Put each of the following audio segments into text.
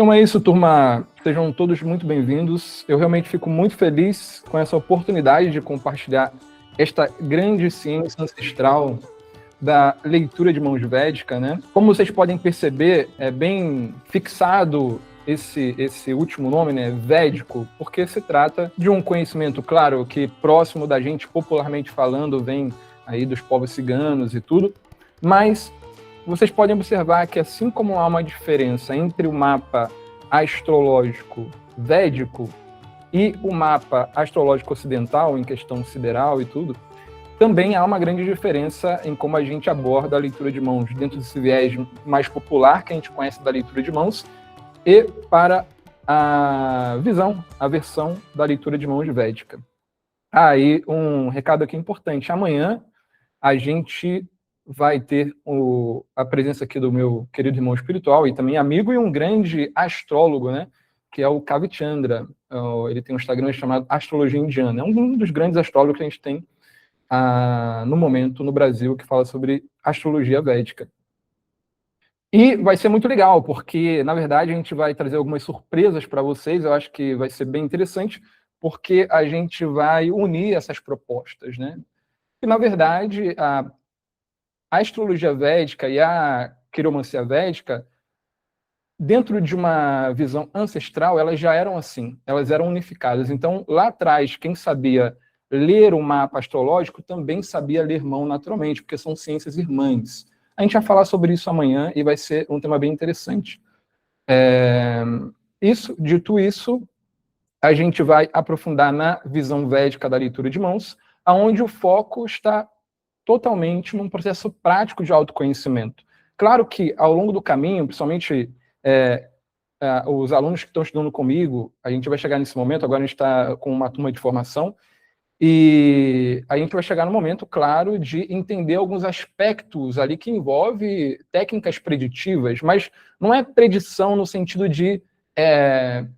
Então é isso, turma. Sejam todos muito bem-vindos. Eu realmente fico muito feliz com essa oportunidade de compartilhar esta grande ciência ancestral da leitura de mãos védica, né? Como vocês podem perceber, é bem fixado esse último nome, né, védico, porque se trata de um conhecimento, claro, que próximo da gente, popularmente falando, vem aí dos povos ciganos e tudo, mas vocês podem observar que, assim como há uma diferença entre o mapa astrológico védico e o mapa astrológico ocidental, em questão sideral e tudo, também há uma grande diferença em como a gente aborda a leitura de mãos dentro desse viés mais popular que a gente conhece da leitura de mãos e para a versão da leitura de mãos védica. Aí, um recado aqui importante. Amanhã a gente vai ter a presença aqui do meu querido irmão espiritual e também amigo e um grande astrólogo, né, que é o Kavichandra. Ele tem um Instagram chamado Astrologia Indiana. É um dos grandes astrólogos que a gente tem no momento no Brasil, que fala sobre astrologia védica. E vai ser muito legal, porque, na verdade, a gente vai trazer algumas surpresas para vocês. Eu acho que vai ser bem interessante, porque a gente vai unir essas propostas, né? E, na verdade, a astrologia védica e a quiromancia védica, dentro de uma visão ancestral, elas já eram assim, elas eram unificadas. Então, lá atrás, quem sabia ler o mapa astrológico também sabia ler mão naturalmente, porque são ciências irmãs. A gente vai falar sobre isso amanhã e vai ser um tema bem interessante. Dito isso, a gente vai aprofundar na visão védica da leitura de mãos, aonde o foco está totalmente num processo prático de autoconhecimento. Claro que, ao longo do caminho, principalmente os alunos que estão estudando comigo, a gente vai chegar nesse momento, agora a gente está com uma turma de formação, e a gente vai chegar no momento, claro, de entender alguns aspectos ali que envolve técnicas preditivas, mas não é predição no sentido de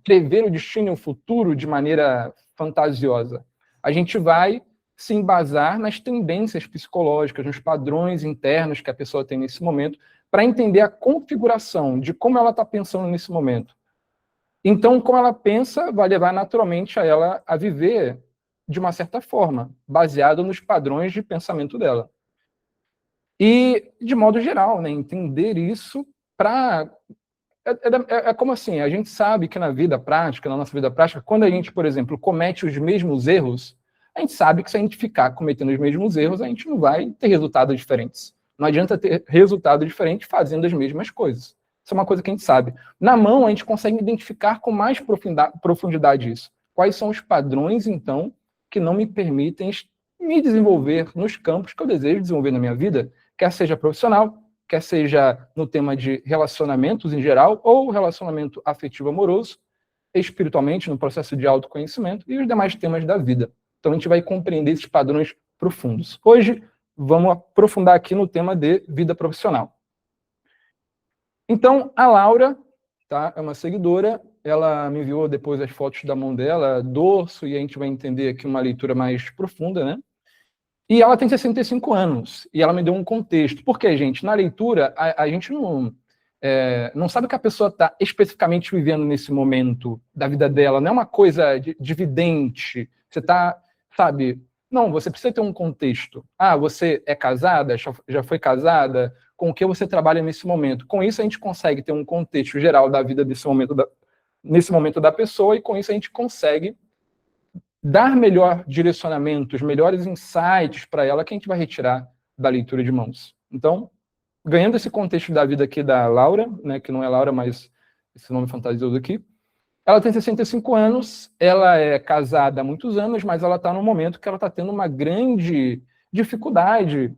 prever o destino e o futuro de maneira fantasiosa. A gente vai se embasar nas tendências psicológicas, nos padrões internos que a pessoa tem nesse momento, para entender a configuração de como ela está pensando nesse momento. Então, como ela pensa, vai levar naturalmente a ela a viver de uma certa forma, baseado nos padrões de pensamento dela. E, de modo geral, né, entender isso para... É como assim, a gente sabe que na vida prática, na nossa vida prática, quando a gente, por exemplo, comete os mesmos erros, a gente sabe que se a gente ficar cometendo os mesmos erros, a gente não vai ter resultados diferentes. Não adianta ter resultado diferente fazendo as mesmas coisas. Isso é uma coisa que a gente sabe. Na mão, a gente consegue identificar com mais profundidade isso. Quais são os padrões, então, que não me permitem me desenvolver nos campos que eu desejo desenvolver na minha vida, quer seja profissional, quer seja no tema de relacionamentos em geral, ou relacionamento afetivo amoroso, espiritualmente, no processo de autoconhecimento, e os demais temas da vida. Então, a gente vai compreender esses padrões profundos. Hoje, vamos aprofundar aqui no tema de vida profissional. Então, a Laura, tá, é uma seguidora, ela me enviou depois as fotos da mão dela, dorso, e a gente vai entender aqui uma leitura mais profunda, né? E ela tem 65 anos, e ela me deu um contexto. Porque, gente, na leitura, a gente não sabe o que a pessoa está especificamente vivendo nesse momento da vida dela, não é uma coisa dividente. Você está, sabe... Não, você precisa ter um contexto. Ah, você é casada? Já foi casada? Com o que você trabalha nesse momento? Com isso, a gente consegue ter um contexto geral da vida nesse momento da pessoa, e com isso a gente consegue dar melhor direcionamento, os melhores insights para ela que a gente vai retirar da leitura de mãos. Então, ganhando esse contexto da vida aqui da Laura, né, que não é Laura, mas esse nome fantasioso aqui, ela tem 65 anos, ela é casada há muitos anos, mas ela está num momento que ela está tendo uma grande dificuldade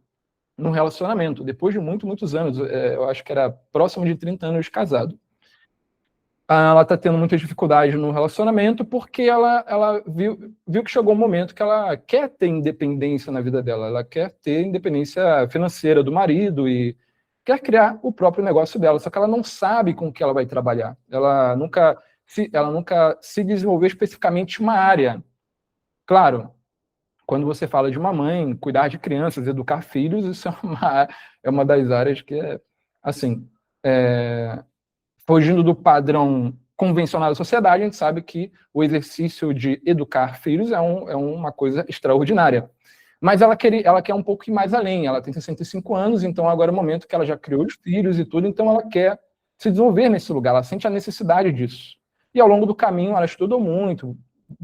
no relacionamento, depois de muitos anos, eu acho que era próximo de 30 anos de casado. Ela está tendo muita dificuldade no relacionamento porque ela viu que chegou um momento que ela quer ter independência na vida dela, ela quer ter independência financeira do marido e quer criar o próprio negócio dela, só que ela não sabe com o que ela vai trabalhar. Ela nunca se desenvolveu especificamente uma área. Claro, quando você fala de uma mãe, cuidar de crianças, educar filhos, isso é uma das áreas que é, assim, fugindo do padrão convencional da sociedade, a gente sabe que o exercício de educar filhos é uma coisa extraordinária. Mas ela quer um pouco ir mais além. Ela tem 65 anos, então agora é o momento que ela já criou os filhos e tudo, então ela quer se desenvolver nesse lugar, ela sente a necessidade disso. E ao longo do caminho ela estudou muito,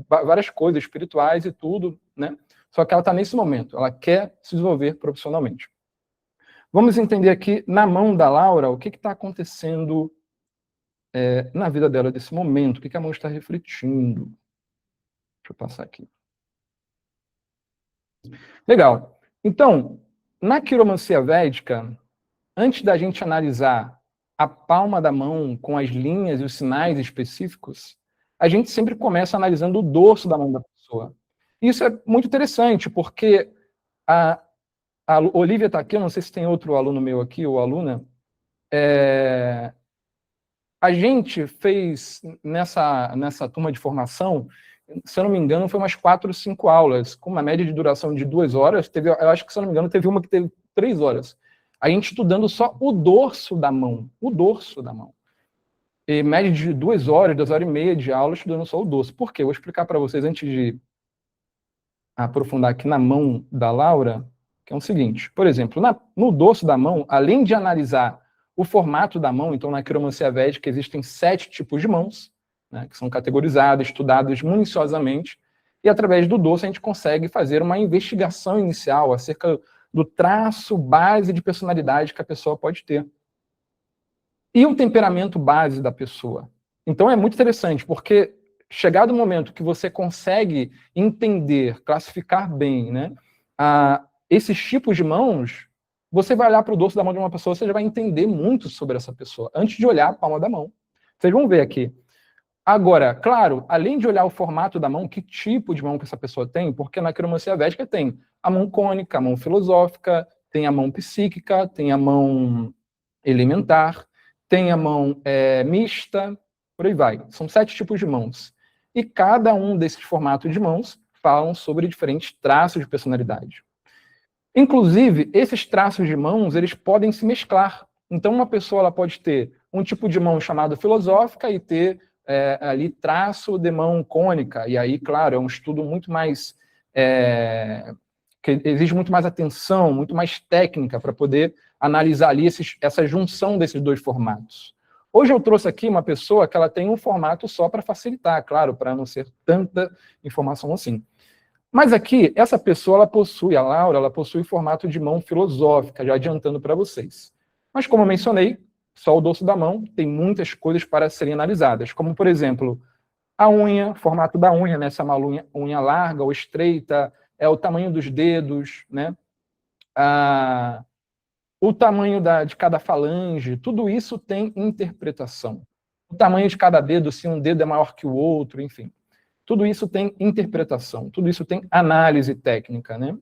várias coisas espirituais e tudo, né? Só que ela está nesse momento, ela quer se desenvolver profissionalmente. Vamos entender aqui, na mão da Laura, o que está acontecendo na vida dela desse momento, o que a mão está refletindo. Deixa eu passar aqui. Legal. Então, na quiromancia védica, antes da gente analisar a palma da mão com as linhas e os sinais específicos, a gente sempre começa analisando o dorso da mão da pessoa. Isso é muito interessante, porque a Olivia está aqui, eu não sei se tem outro aluno meu aqui, ou aluna. A gente fez, nessa turma de formação, se eu não me engano, foi umas 4 ou 5 aulas, com uma média de duração de 2 horas. Eu acho que, se eu não me engano, teve uma que teve 3 horas. A gente estudando só o dorso da mão. O dorso da mão. E média de 2 horas, 2 horas e meia de aula, estudando só o dorso. Por quê? Eu vou explicar para vocês, antes de aprofundar aqui na mão da Laura, que é o seguinte. Por exemplo, no dorso da mão, além de analisar o formato da mão, então na quiromancia védica existem 7 tipos de mãos, né, que são categorizados, estudados minuciosamente, e através do dorso a gente consegue fazer uma investigação inicial acerca do traço base de personalidade que a pessoa pode ter. E o temperamento base da pessoa. Então é muito interessante, porque chegado o momento que você consegue entender, classificar bem, né, esses tipos de mãos, você vai olhar para o dorso da mão de uma pessoa, você já vai entender muito sobre essa pessoa, antes de olhar a palma da mão. Vocês vão ver aqui. Agora, claro, além de olhar o formato da mão, que tipo de mão que essa pessoa tem, porque na quiromancia védica tem a mão cônica, a mão filosófica, tem a mão psíquica, tem a mão elementar, tem a mão mista, por aí vai. São 7 tipos de mãos. E cada um desses formatos de mãos falam sobre diferentes traços de personalidade. Inclusive, esses traços de mãos, eles podem se mesclar. Então, uma pessoa ela pode ter um tipo de mão chamado filosófica e ter ali traço de mão cônica. E aí, claro, é um estudo muito mais... que exige muito mais atenção, muito mais técnica para poder analisar ali essa junção desses 2 formatos. Hoje eu trouxe aqui uma pessoa que ela tem um formato só para facilitar, claro, para não ser tanta informação assim. Mas aqui, essa pessoa, a Laura, ela possui formato de mão filosófica, já adiantando para vocês. Mas, como eu mencionei, só o dorso da mão tem muitas coisas para serem analisadas, como, por exemplo, a unha, formato da unha, né? Se é uma unha larga ou estreita, o tamanho dos dedos, né? O tamanho de cada falange, tudo isso tem interpretação. O tamanho de cada dedo, se um dedo é maior que o outro, enfim. Tudo isso tem interpretação, tudo isso tem análise técnica, né?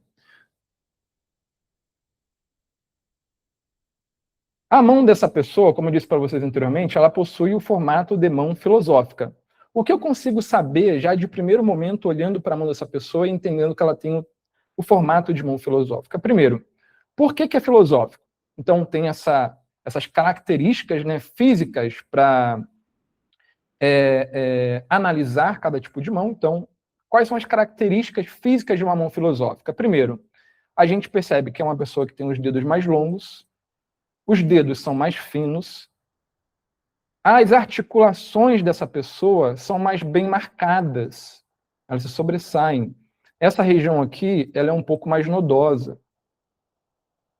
A mão dessa pessoa, como eu disse para vocês anteriormente, ela possui o formato de mão filosófica. O que eu consigo saber, já de primeiro momento, olhando para a mão dessa pessoa e entendendo que ela tem o formato de mão filosófica? Primeiro, por que é filosófico? Então, tem essas características, né, físicas para analisar cada tipo de mão. Então, quais são as características físicas de uma mão filosófica? Primeiro, a gente percebe que é uma pessoa que tem os dedos mais longos, os dedos são mais finos, as articulações dessa pessoa são mais bem marcadas, elas se sobressaem. Essa região aqui, ela é um pouco mais nodosa.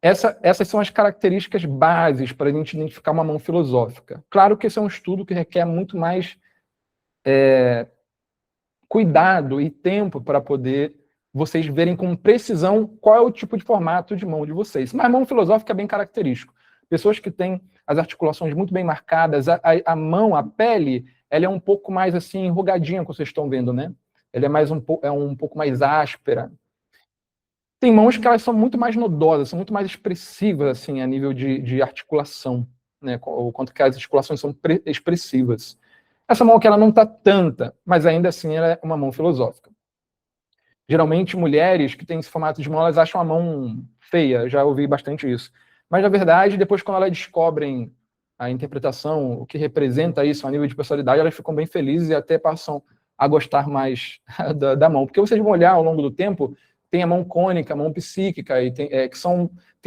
Essas são as características bases para a gente identificar uma mão filosófica. Claro que esse é um estudo que requer muito mais cuidado e tempo para poder vocês verem com precisão qual é o tipo de formato de mão de vocês. Mas mão filosófica é bem característico. Pessoas que têm as articulações muito bem marcadas, a mão, a pele, ela é um pouco mais assim enrugadinha, como vocês estão vendo, né? Ela é um pouco mais áspera. Tem mãos que elas são muito mais nodosas, são muito mais expressivas assim a nível de articulação, né? O quanto que as articulações são expressivas. Essa mão aqui ela não está tanta, mas ainda assim ela é uma mão filosófica. Geralmente mulheres que têm esse formato de mão, elas acham a mão feia, já ouvi bastante isso. Mas, na verdade, depois quando elas descobrem a interpretação, o que representa isso a nível de personalidade, elas ficam bem felizes e até passam a gostar mais da mão. Porque vocês vão olhar ao longo do tempo, tem a mão cônica, a mão psíquica, e tem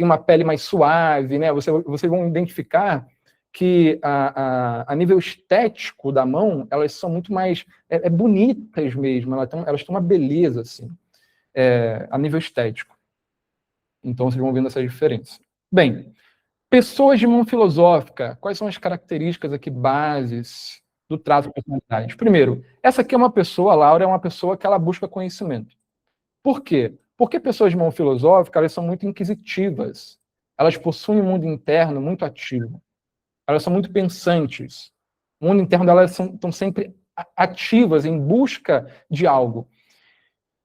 uma pele mais suave, né? Vocês vão identificar que a nível estético da mão, elas são muito mais bonitas mesmo, elas têm uma beleza, assim, a nível estético. Então, vocês vão vendo essa diferença. Bem, pessoas de mão filosófica, quais são as características aqui, bases do traço de personalidade? Primeiro, essa aqui é uma pessoa, a Laura é uma pessoa que ela busca conhecimento. Por quê? Porque pessoas de mão filosófica, elas são muito inquisitivas. Elas possuem um mundo interno muito ativo. Elas são muito pensantes. O mundo interno delas estão sempre ativas em busca de algo.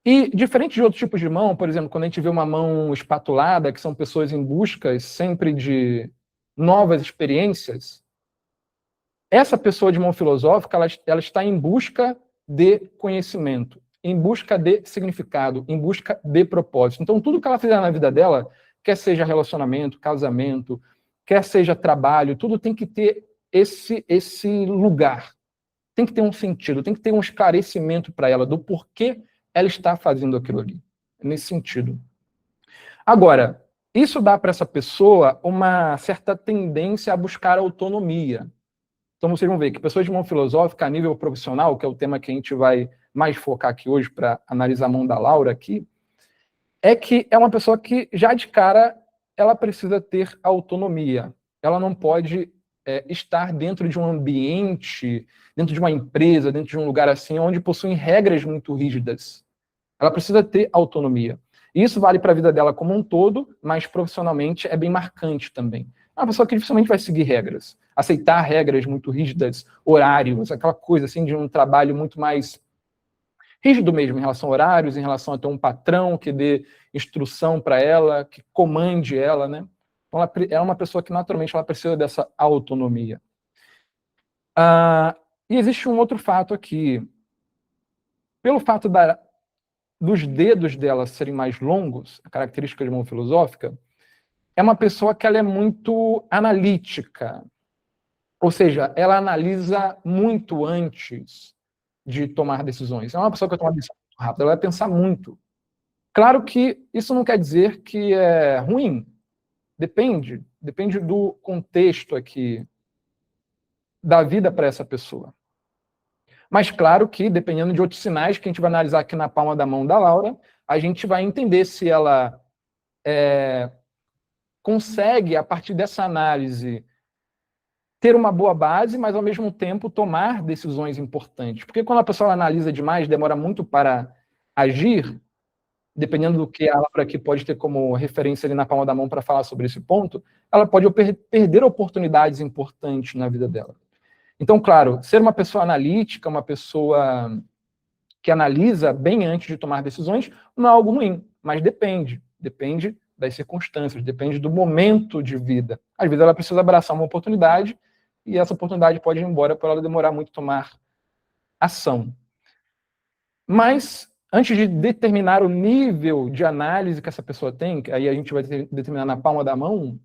E, diferente de outros tipos de mão, por exemplo, quando a gente vê uma mão espatulada, que são pessoas em busca sempre de novas experiências, essa pessoa de mão filosófica, ela está em busca de conhecimento, em busca de significado, em busca de propósito. Então, tudo que ela fizer na vida dela, quer seja relacionamento, casamento, quer seja trabalho, tudo tem que ter esse lugar. Tem que ter um sentido, tem que ter um esclarecimento para ela do porquê ela está fazendo aquilo ali, nesse sentido. Agora, isso dá para essa pessoa uma certa tendência a buscar autonomia. Então, vocês vão ver que pessoas de mão filosófica a nível profissional, que é o tema que a gente vai mais focar aqui hoje para analisar a mão da Laura aqui, é que é uma pessoa que, já de cara, ela precisa ter autonomia. Ela não pode estar dentro de um ambiente, dentro de uma empresa, dentro de um lugar assim, onde possuem regras muito rígidas. Ela precisa ter autonomia. E isso vale para a vida dela como um todo, mas profissionalmente é bem marcante também. É uma pessoa que dificilmente vai seguir regras, aceitar regras muito rígidas, horários, aquela coisa assim de um trabalho muito mais rígido mesmo em relação a horários, em relação a ter um patrão que dê instrução para ela, que comande ela, né? Então, ela é uma pessoa que, naturalmente, ela precisa dessa autonomia. E existe um outro fato aqui. Pelo fato dos dedos dela serem mais longos, a característica de mão filosófica, é uma pessoa que ela é muito analítica. Ou seja, ela analisa muito antes de tomar decisões. É uma pessoa que toma decisão muito rápido, ela vai pensar muito. Claro que isso não quer dizer que é ruim. Depende do contexto aqui da vida para essa pessoa. Mas claro que, dependendo de outros sinais que a gente vai analisar aqui na palma da mão da Laura, a gente vai entender se ela consegue, a partir dessa análise, ter uma boa base, mas, ao mesmo tempo, tomar decisões importantes. Porque quando a pessoa analisa demais, demora muito para agir, dependendo do que a Laura aqui pode ter como referência ali na palma da mão para falar sobre esse ponto, ela pode perder oportunidades importantes na vida dela. Então, claro, ser uma pessoa analítica, uma pessoa que analisa bem antes de tomar decisões, não é algo ruim, mas depende das circunstâncias, depende do momento de vida. Às vezes ela precisa abraçar uma oportunidade e essa oportunidade pode ir embora por ela demorar muito a tomar ação. Mas, antes de determinar o nível de análise que essa pessoa tem, aí a gente vai determinar na palma da mão,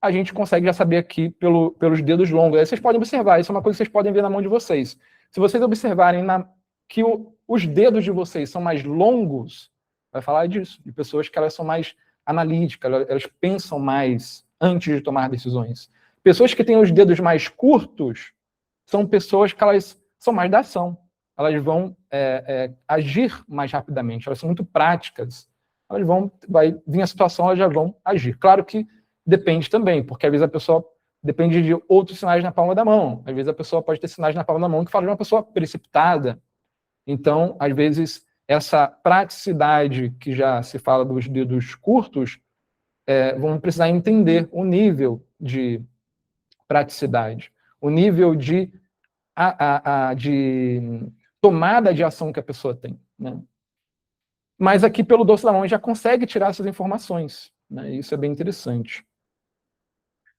a gente consegue já saber aqui pelos dedos longos. Aí vocês podem observar, isso é uma coisa que vocês podem ver na mão de vocês. Se vocês observarem que os dedos de vocês são mais longos, vai falar disso, de pessoas que elas são mais analíticas, elas pensam mais antes de tomar decisões. Pessoas que têm os dedos mais curtos são pessoas que elas são mais da ação. Elas vão agir mais rapidamente, elas são muito práticas. Vai vir a situação, elas já vão agir. Claro que depende também, porque às vezes a pessoa depende de outros sinais na palma da mão. Às vezes a pessoa pode ter sinais na palma da mão que falam de uma pessoa precipitada. Então, às vezes, essa praticidade que já se fala dos dedos curtos, vamos precisar entender o nível de praticidade, o nível de tomada de ação que a pessoa tem, né? Mas aqui, pelo dorso da mão, já consegue tirar essas informações, né? Isso é bem interessante.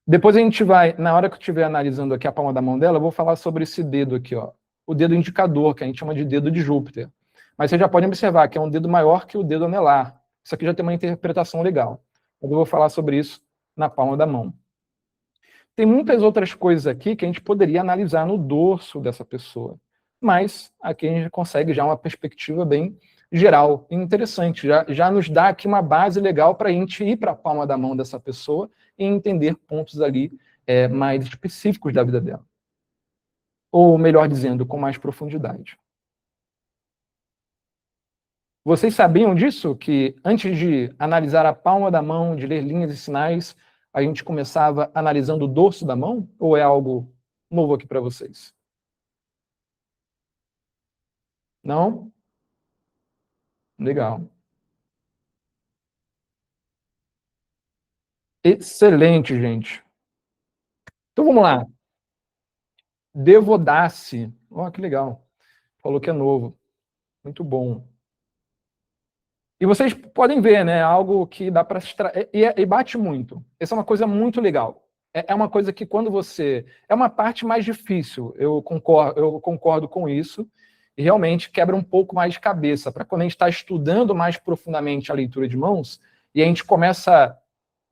Depois a gente vai, na hora que eu estiver analisando aqui a palma da mão dela, eu vou falar sobre esse dedo aqui, ó, o dedo indicador, que a gente chama de dedo de Júpiter. Mas vocês já podem observar que é um dedo maior que o dedo anelar. Isso aqui já tem uma interpretação legal. Eu vou falar sobre isso na palma da mão. Tem muitas outras coisas aqui que a gente poderia analisar no dorso dessa pessoa, mas aqui a gente consegue já uma perspectiva bem geral e interessante, já nos dá aqui uma base legal para a gente ir para a palma da mão dessa pessoa e entender pontos ali mais específicos da vida dela. Ou, melhor dizendo, com mais profundidade. Vocês sabiam disso? Que antes de analisar a palma da mão, de ler linhas e sinais, a gente começava analisando o dorso da mão? Ou é algo novo aqui para vocês? Não? Legal. Excelente, gente. Então vamos lá. Devodace. Ó, que legal. Falou que é novo. Muito bom. E vocês podem ver, né? Algo que dá para e bate muito. Essa é uma coisa muito legal. É uma coisa que quando você... É uma parte mais difícil, eu concordo com isso, e realmente quebra um pouco mais de cabeça, para quando a gente está estudando mais profundamente a leitura de mãos, e a gente começa...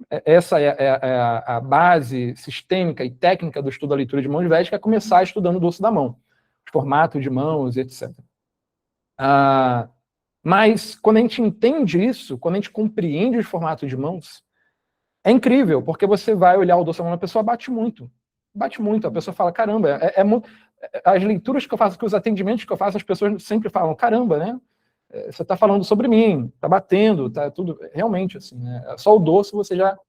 Essa é a base sistêmica e técnica do estudo da leitura de mãos védica, é começar estudando o dorso da mão, formato de mãos, etc. Mas quando a gente entende isso, quando a gente compreende os formatos de mãos, é incrível, porque você vai olhar o dorso da mão, a pessoa bate muito. Bate muito, a pessoa fala, caramba, as leituras que eu faço, os atendimentos que eu faço, as pessoas sempre falam, caramba, né? Você está falando sobre mim, está batendo, está tudo... Realmente, assim, né? Só o dorso você já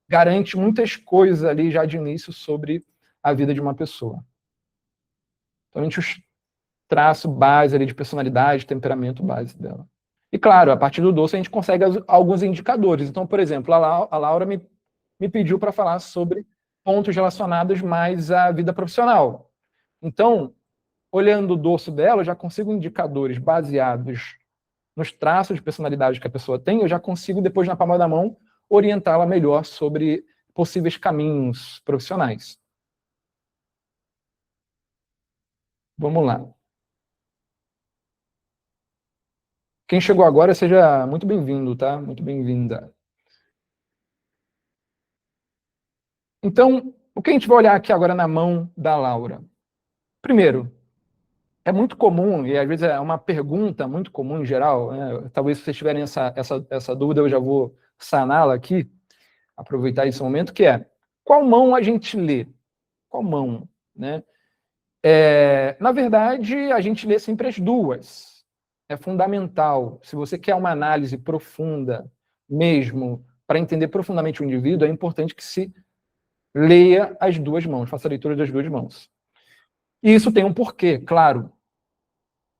garante muitas coisas ali já de início sobre a vida de uma pessoa. Então, a gente os traço base ali de personalidade, temperamento base dela. E claro, a partir do dorso a gente consegue alguns indicadores. Então, por exemplo, a Laura me pediu para falar sobre pontos relacionados mais à vida profissional. Então, olhando o dorso dela, eu já consigo indicadores baseados nos traços de personalidade que a pessoa tem, eu já consigo, depois, na palma da mão, orientá-la melhor sobre possíveis caminhos profissionais. Vamos lá. Quem chegou agora, seja muito bem-vindo, tá? Muito bem-vinda. Então, o que a gente vai olhar aqui agora na mão da Laura? Primeiro, é muito comum, e às vezes é uma pergunta muito comum em geral, né? Talvez se vocês tiverem essa dúvida, eu já vou saná-la aqui, aproveitar esse momento, que é, qual mão a gente lê? Qual mão? Né? Na verdade, a gente lê sempre as duas. É fundamental. Se você quer uma análise profunda mesmo, para entender profundamente o indivíduo, é importante que se leia as duas mãos, faça a leitura das duas mãos. E isso tem um porquê, claro.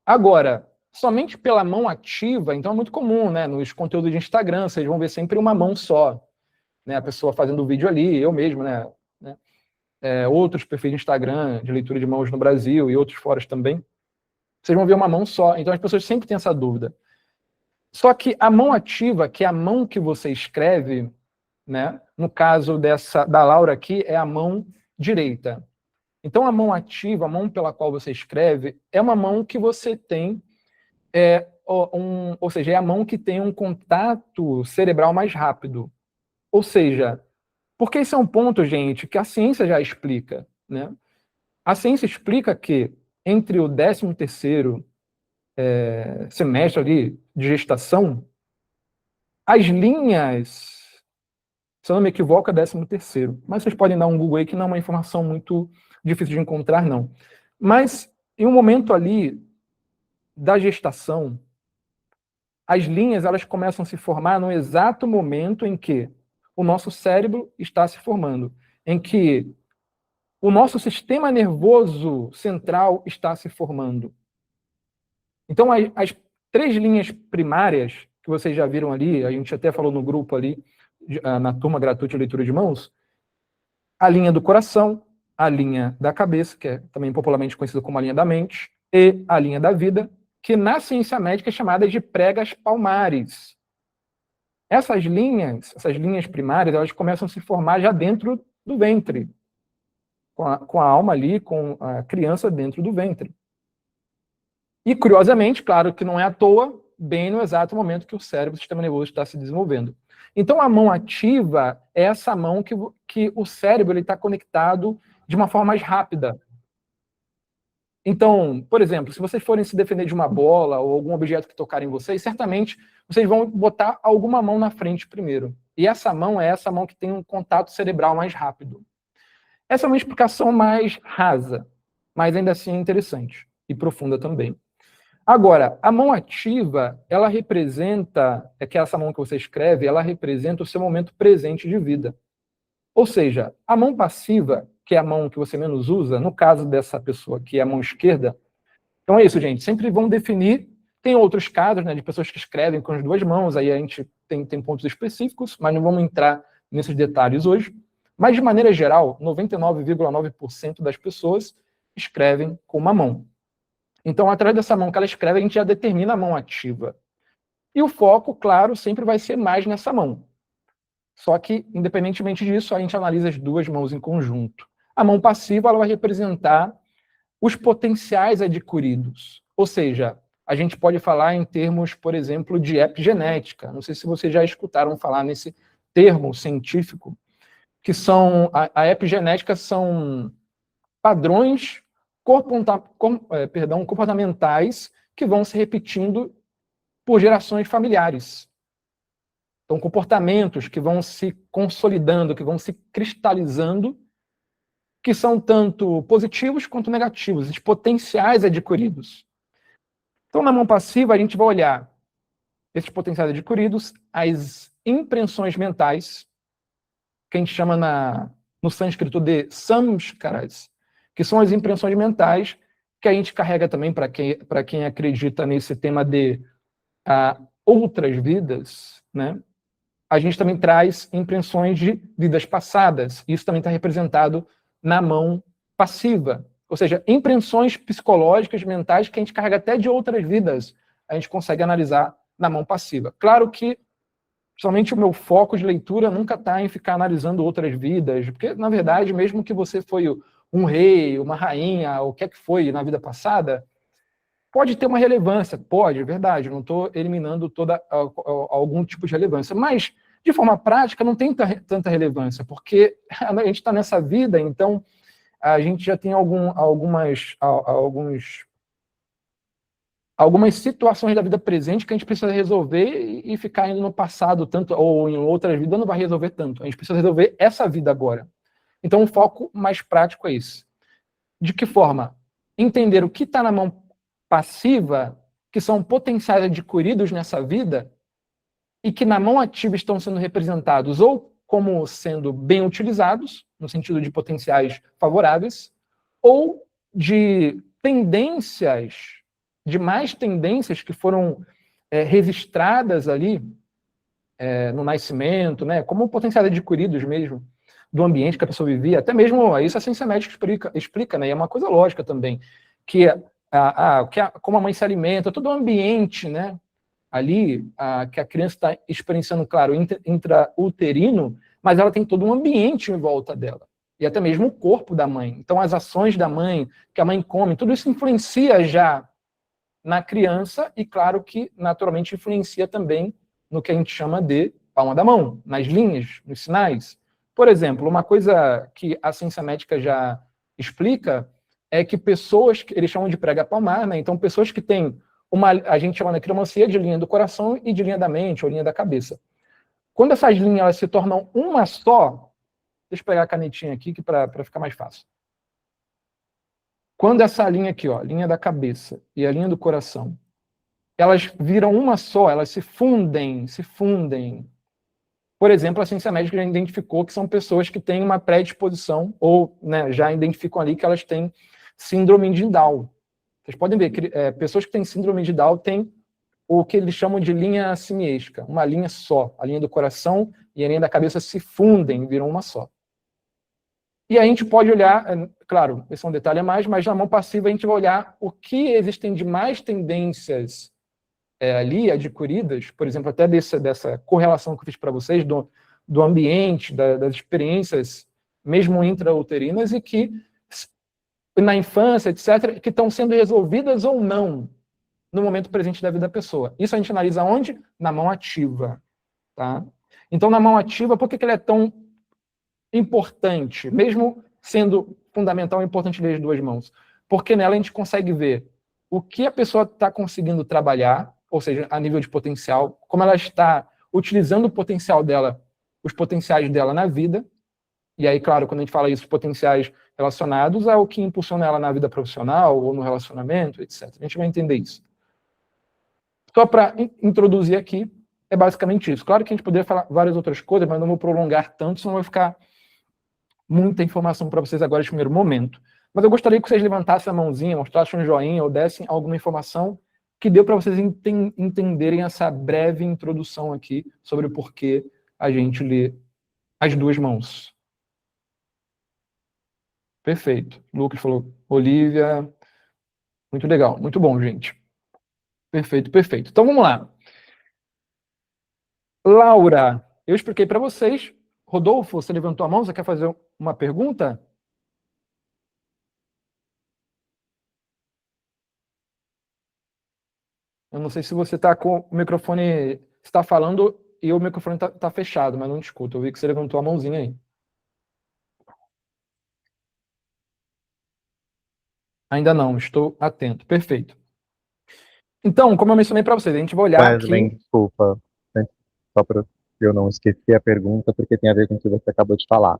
Agora, somente pela mão ativa, então é muito comum, né? Nos conteúdos de Instagram, vocês vão ver sempre uma mão só. Né? A pessoa fazendo o vídeo ali, eu mesmo, né? Outros perfis de Instagram, de leitura de mãos no Brasil e outros fora também, vocês vão ver uma mão só. Então as pessoas sempre têm essa dúvida. Só que a mão ativa, que é a mão que você escreve, né? No caso da Laura aqui, é a mão direita. Então, a mão ativa, a mão pela qual você escreve, é uma mão que você tem, ou seja, é a mão que tem um contato cerebral mais rápido. Ou seja, porque esse é um ponto, gente, que a ciência já explica. Né? A ciência explica que entre o 13º semestre ali de gestação, as linhas, se eu não me equivoco, é 13º. Mas vocês podem dar um Google aí, que não é uma informação muito difícil de encontrar, não. Mas, em um momento ali da gestação, as linhas elas começam a se formar no exato momento em que o nosso cérebro está se formando, em que o nosso sistema nervoso central está se formando. Então, as 3 linhas primárias, que vocês já viram ali, a gente até falou no grupo ali, na turma gratuita de leitura de mãos, a linha do coração, a linha da cabeça, que é também popularmente conhecida como a linha da mente, e a linha da vida, que na ciência médica é chamada de pregas palmares. Essas linhas primárias, elas começam a se formar já dentro do ventre, com a alma ali, com a criança dentro do ventre. E, curiosamente, claro que não é à toa, bem no exato momento que o cérebro, o sistema nervoso está se desenvolvendo. Então, a mão ativa é essa mão que o cérebro está conectado de uma forma mais rápida. Então, por exemplo, se vocês forem se defender de uma bola ou algum objeto que tocarem em vocês, certamente vocês vão botar alguma mão na frente primeiro. E essa mão é essa mão que tem um contato cerebral mais rápido. Essa é uma explicação mais rasa, mas ainda assim interessante e profunda também. Agora, a mão ativa, ela representa, que é essa mão que você escreve, ela representa o seu momento presente de vida. Ou seja, a mão passiva, que é a mão que você menos usa, no caso dessa pessoa que é a mão esquerda, então é isso, gente, sempre vão definir, tem outros casos, né, de pessoas que escrevem com as duas mãos, aí a gente tem pontos específicos, mas não vamos entrar nesses detalhes hoje, mas de maneira geral, 99,9% das pessoas escrevem com uma mão. Então, através dessa mão que ela escreve, a gente já determina a mão ativa. E o foco, claro, sempre vai ser mais nessa mão. Só que, independentemente disso, a gente analisa as duas mãos em conjunto. A mão passiva ela vai representar os potenciais adquiridos. Ou seja, a gente pode falar em termos, por exemplo, de epigenética. Não sei se vocês já escutaram falar nesse termo científico, que são a epigenética são padrões comportamentais que vão se repetindo por gerações familiares. Então, comportamentos que vão se consolidando, que vão se cristalizando, que são tanto positivos quanto negativos, esses potenciais adquiridos. Então, na mão passiva, a gente vai olhar esses potenciais adquiridos, as impressões mentais, que a gente chama no sânscrito de samskaras, que são as impressões mentais que a gente carrega também para quem acredita nesse tema de outras vidas, né? A gente também traz impressões de vidas passadas. Isso também está representado na mão passiva. Ou seja, impressões psicológicas, mentais, que a gente carrega até de outras vidas, a gente consegue analisar na mão passiva. Claro que, principalmente, o meu foco de leitura nunca está em ficar analisando outras vidas, porque, na verdade, mesmo que você foi um rei, uma rainha, ou o que é que foi na vida passada, pode ter uma relevância, pode, é verdade, não estou eliminando algum tipo de relevância, mas, de forma prática, não tem tanta relevância, porque a gente está nessa vida, então a gente já tem algumas situações da vida presente que a gente precisa resolver e ficar indo no passado tanto, ou em outras vidas não vai resolver tanto. A gente precisa resolver essa vida agora. Então, o foco mais prático é esse. De que forma? Entender o que está na mão passiva, que são potenciais adquiridos nessa vida, e que na mão ativa estão sendo representados ou como sendo bem utilizados, no sentido de potenciais favoráveis, ou de tendências, de mais tendências que foram registradas ali no nascimento, né, como potenciais adquiridos mesmo, do ambiente que a pessoa vivia, até mesmo isso a ciência médica explica, né, e é uma coisa lógica também, que como a mãe se alimenta, todo o ambiente, né, ali, que a criança está experienciando, claro, intrauterino, mas ela tem todo um ambiente em volta dela, e até mesmo o corpo da mãe. Então, as ações da mãe, que a mãe come, tudo isso influencia já na criança, e claro que, naturalmente, influencia também no que a gente chama de palma da mão, nas linhas, nos sinais. Por exemplo, uma coisa que a ciência médica já explica é que pessoas, eles chamam de prega palmar, né? Então, pessoas que têm a gente chama na quiromancia de linha do coração e de linha da mente, ou linha da cabeça. Quando essas linhas elas se tornam uma só, deixa eu pegar a canetinha aqui para ficar mais fácil. Quando essa linha aqui, ó, linha da cabeça e a linha do coração, elas viram uma só, elas se fundem. Por exemplo, a ciência médica já identificou que são pessoas que têm uma predisposição, ou né, já identificam ali que elas têm síndrome de Down. Vocês podem ver que pessoas que têm síndrome de Down têm o que eles chamam de linha simiesca, uma linha só. A linha do coração e a linha da cabeça se fundem, viram uma só. E a gente pode olhar, claro, esse é um detalhe a mais, mas na mão passiva a gente vai olhar o que existem de mais tendências ali adquiridas, por exemplo, até dessa correlação que eu fiz para vocês, do ambiente, das experiências, mesmo intrauterinas, e que na infância, etc., que estão sendo resolvidas ou não. no momento presente da vida da pessoa. Isso a gente analisa onde? Na mão ativa. Tá? Então, na mão ativa, por que ela é tão importante, mesmo sendo fundamental e importante ler as duas mãos? Porque nela a gente consegue ver o que a pessoa está conseguindo trabalhar, ou seja, a nível de potencial, como ela está utilizando o potencial dela, os potenciais dela na vida. E aí, claro, quando a gente fala isso, os potenciais relacionados ao que impulsiona ela na vida profissional ou no relacionamento, etc. A gente vai entender isso. Só para introduzir aqui, é basicamente isso. Claro que a gente poderia falar várias outras coisas, mas não vou prolongar tanto, senão vai ficar muita informação para vocês agora nesse primeiro momento. Mas eu gostaria que vocês levantassem a mãozinha, mostrassem um joinha ou dessem alguma informação que deu para vocês entenderem essa breve introdução aqui sobre o porquê a gente lê as duas mãos. Perfeito. Lucas falou, Olivia. Muito legal, muito bom, gente. Perfeito, perfeito. Então vamos lá. Laura, eu expliquei para vocês. Rodolfo, você levantou a mão, você quer fazer uma pergunta? Eu não sei se você está com o microfone, está falando e o microfone está fechado, mas não te escuto. Eu vi que você levantou a mãozinha aí. Ainda não, estou atento. Perfeito. Então, como eu mencionei para vocês, a gente vai olhar Wesley, aqui. desculpa, só para eu não esquecer a pergunta, porque tem a ver com o que você acabou de falar.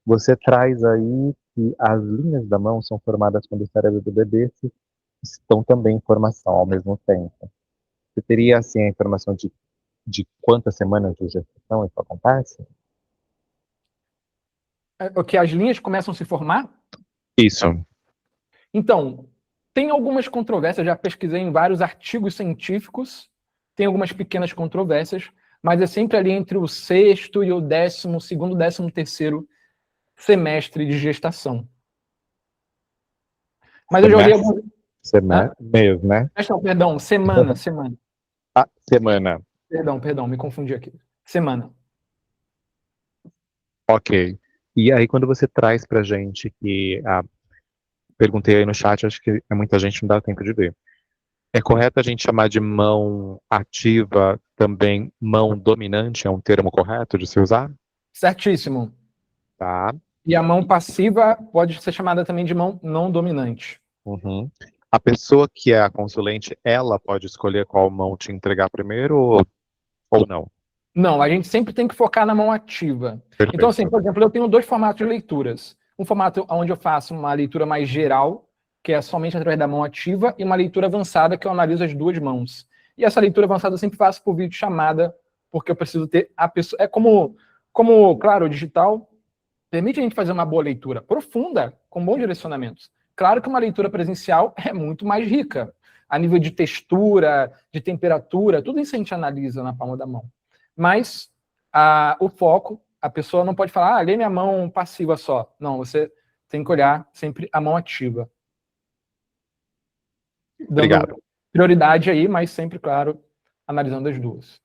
Você traz aí que as linhas da mão são formadas quando o cérebro do bebê estão também em formação ao mesmo tempo. Você teria, assim, a informação de quantas semanas de gestação isso acontece? Que as linhas começam a se formar. Isso. Então, tem algumas controvérsias, já pesquisei em vários artigos científicos, tem algumas pequenas controvérsias, mas é sempre ali entre o sexto e o 12º, 13º semestre de gestação. Mas eu já olhei alguns... Mês, né? Não, perdão, semana. Ah, semana. Perdão, me confundi aqui. Semana. Ok. E aí, quando você traz pra gente que perguntei aí no chat, acho que muita gente não dá tempo de ver. É correto a gente chamar de mão ativa também mão dominante? É um termo correto de se usar? Certíssimo. Tá. E a mão passiva pode ser chamada também de mão não dominante. Uhum. A pessoa que é a consulente, ela pode escolher qual mão te entregar primeiro ou não? Não, a gente sempre tem que focar na mão ativa. Perfeito. Então, assim, por exemplo, eu tenho dois formatos de leituras. Um formato onde eu faço uma leitura mais geral, que é somente através da mão ativa, e uma leitura avançada, que eu analiso as duas mãos. E essa leitura avançada eu sempre faço por vídeo chamada, porque eu preciso ter a pessoa... É como, claro, o digital permite a gente fazer uma boa leitura profunda, com bons direcionamentos. Claro que uma leitura presencial é muito mais rica, a nível de textura, de temperatura, tudo isso a gente analisa na palma da mão. Mas o foco, a pessoa não pode falar, lê minha mão passiva só. Não, você tem que olhar sempre a mão ativa. Obrigado. Prioridade aí, mas sempre, claro, analisando as duas.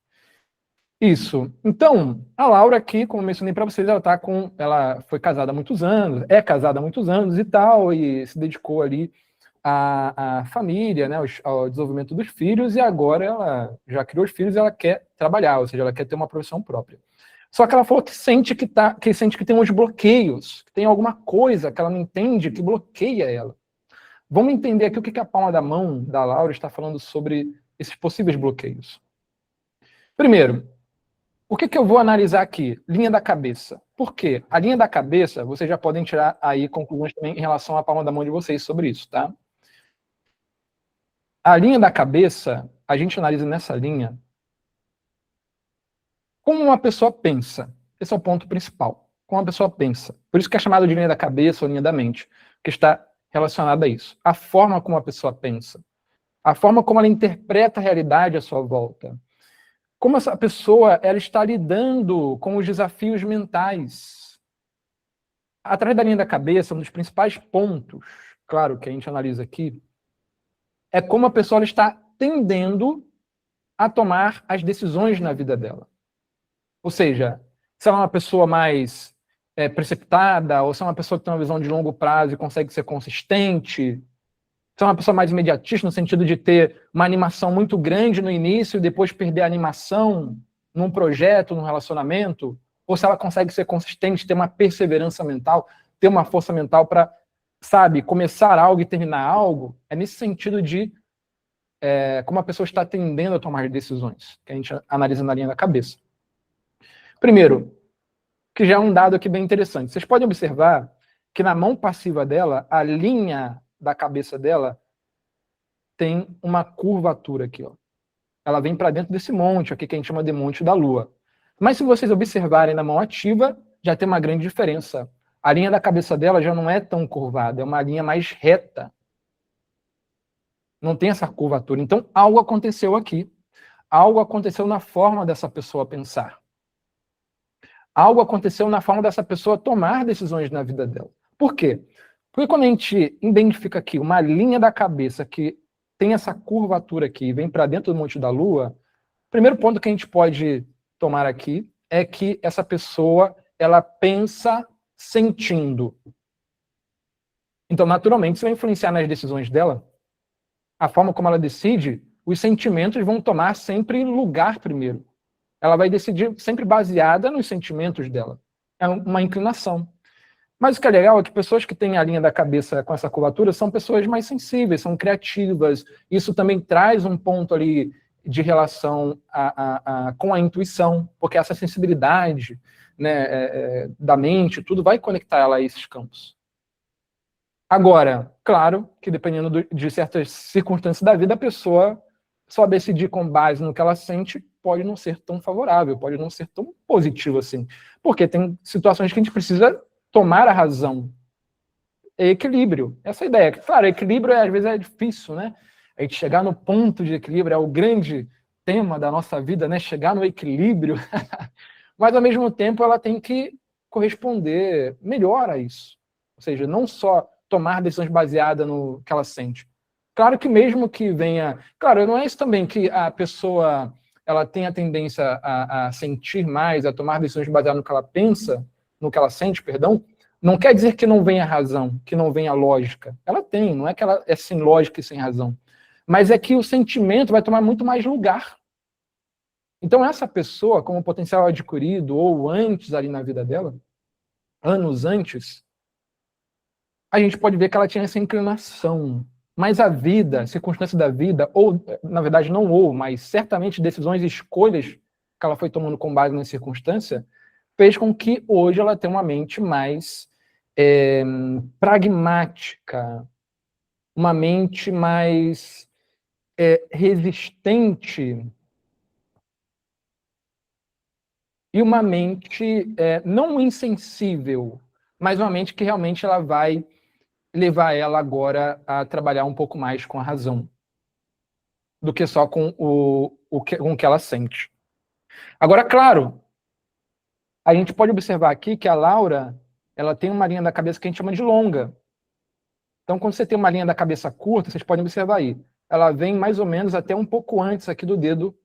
Isso. Então, a Laura aqui, como eu mencionei para vocês, ela foi casada há muitos anos, é casada há muitos anos e tal, e se dedicou ali à família, né, ao desenvolvimento dos filhos, e agora ela já criou os filhos e ela quer trabalhar, ou seja, ela quer ter uma profissão própria. Só que ela falou que sente que tem uns bloqueios, que tem alguma coisa que ela não entende que bloqueia ela. Vamos entender aqui o que a palma da mão da Laura está falando sobre esses possíveis bloqueios. Primeiro, o que eu vou analisar aqui? Linha da cabeça. Por quê? A linha da cabeça, vocês já podem tirar aí conclusões também em relação à palma da mão de vocês sobre isso, tá? A linha da cabeça, a gente analisa nessa linha como uma pessoa pensa. Esse é o ponto principal. Como uma pessoa pensa. Por isso que é chamado de linha da cabeça ou linha da mente, que está relacionada a isso. A forma como a pessoa pensa. A forma como ela interpreta a realidade à sua volta. Como essa pessoa ela está lidando com os desafios mentais. Atrás da linha da cabeça, um dos principais pontos, claro, que a gente analisa aqui, é como a pessoa está tendendo a tomar as decisões na vida dela. Ou seja, se ela é uma pessoa mais precipitada, ou se é uma pessoa que tem uma visão de longo prazo e consegue ser consistente, Você é uma pessoa mais imediatista, no sentido de ter uma animação muito grande no início e depois perder a animação num projeto, num relacionamento? Ou se ela consegue ser consistente, ter uma perseverança mental, ter uma força mental para, sabe, começar algo e terminar algo? É nesse sentido de como a pessoa está tendendo a tomar decisões, que a gente analisa na linha da cabeça. Primeiro, que já é um dado aqui bem interessante. Vocês podem observar que na mão passiva dela, a linha da cabeça dela tem uma curvatura aqui, ó. Ela vem para dentro desse monte aqui, que a gente chama de monte da Lua. Mas se vocês observarem na mão ativa, já tem uma grande diferença. A linha da cabeça dela já não é tão curvada, é uma linha mais reta. Não tem essa curvatura. Então, algo aconteceu aqui. Algo aconteceu na forma dessa pessoa pensar. Algo aconteceu na forma dessa pessoa tomar decisões na vida dela. Por quê? Porque quando a gente identifica aqui uma linha da cabeça que tem essa curvatura aqui e vem para dentro do Monte da Lua, o primeiro ponto que a gente pode tomar aqui é que essa pessoa, ela pensa sentindo. Então, naturalmente, isso vai influenciar nas decisões dela. A forma como ela decide, os sentimentos vão tomar sempre lugar primeiro. Ela vai decidir sempre baseada nos sentimentos dela. É uma inclinação. Mas o que é legal é que pessoas que têm a linha da cabeça com essa curvatura são pessoas mais sensíveis, são criativas. Isso também traz um ponto ali de relação com a intuição, porque essa sensibilidade, né, da mente, tudo vai conectar ela a esses campos. Agora, claro que dependendo de certas circunstâncias da vida, a pessoa só decidir com base no que ela sente pode não ser tão favorável, pode não ser tão positivo assim. Porque tem situações que a gente precisa tomar a razão. É equilíbrio. Essa ideia. Claro, equilíbrio às vezes é difícil, né? A gente chegar no ponto de equilíbrio é o grande tema da nossa vida, né? Chegar no equilíbrio. Mas, ao mesmo tempo, ela tem que corresponder melhor a isso. Ou seja, não só tomar decisões baseadas no que ela sente. Claro que mesmo que venha... Claro, não é isso também que a pessoa ela tem a tendência a sentir mais, a tomar decisões baseadas no que ela pensa, no que ela sente, perdão, não quer dizer que não venha razão, que não venha lógica. Ela tem, não é que ela é sem lógica e sem razão. Mas é que o sentimento vai tomar muito mais lugar. Então essa pessoa, como potencial adquirido, ou antes ali na vida dela, anos antes, a gente pode ver que ela tinha essa inclinação. Mas a vida, circunstância da vida, ou, na verdade, não ou, mas certamente decisões e escolhas que ela foi tomando com base na circunstância, fez com que hoje ela tenha uma mente mais pragmática, uma mente mais resistente e uma mente não insensível, mas uma mente que realmente ela vai levar ela agora a trabalhar um pouco mais com a razão do que só com o que ela sente. Agora, claro, a gente pode observar aqui que a Laura ela tem uma linha da cabeça que a gente chama de longa. Então, quando você tem uma linha da cabeça curta, vocês podem observar aí, ela vem mais ou menos até um pouco antes aqui do dedo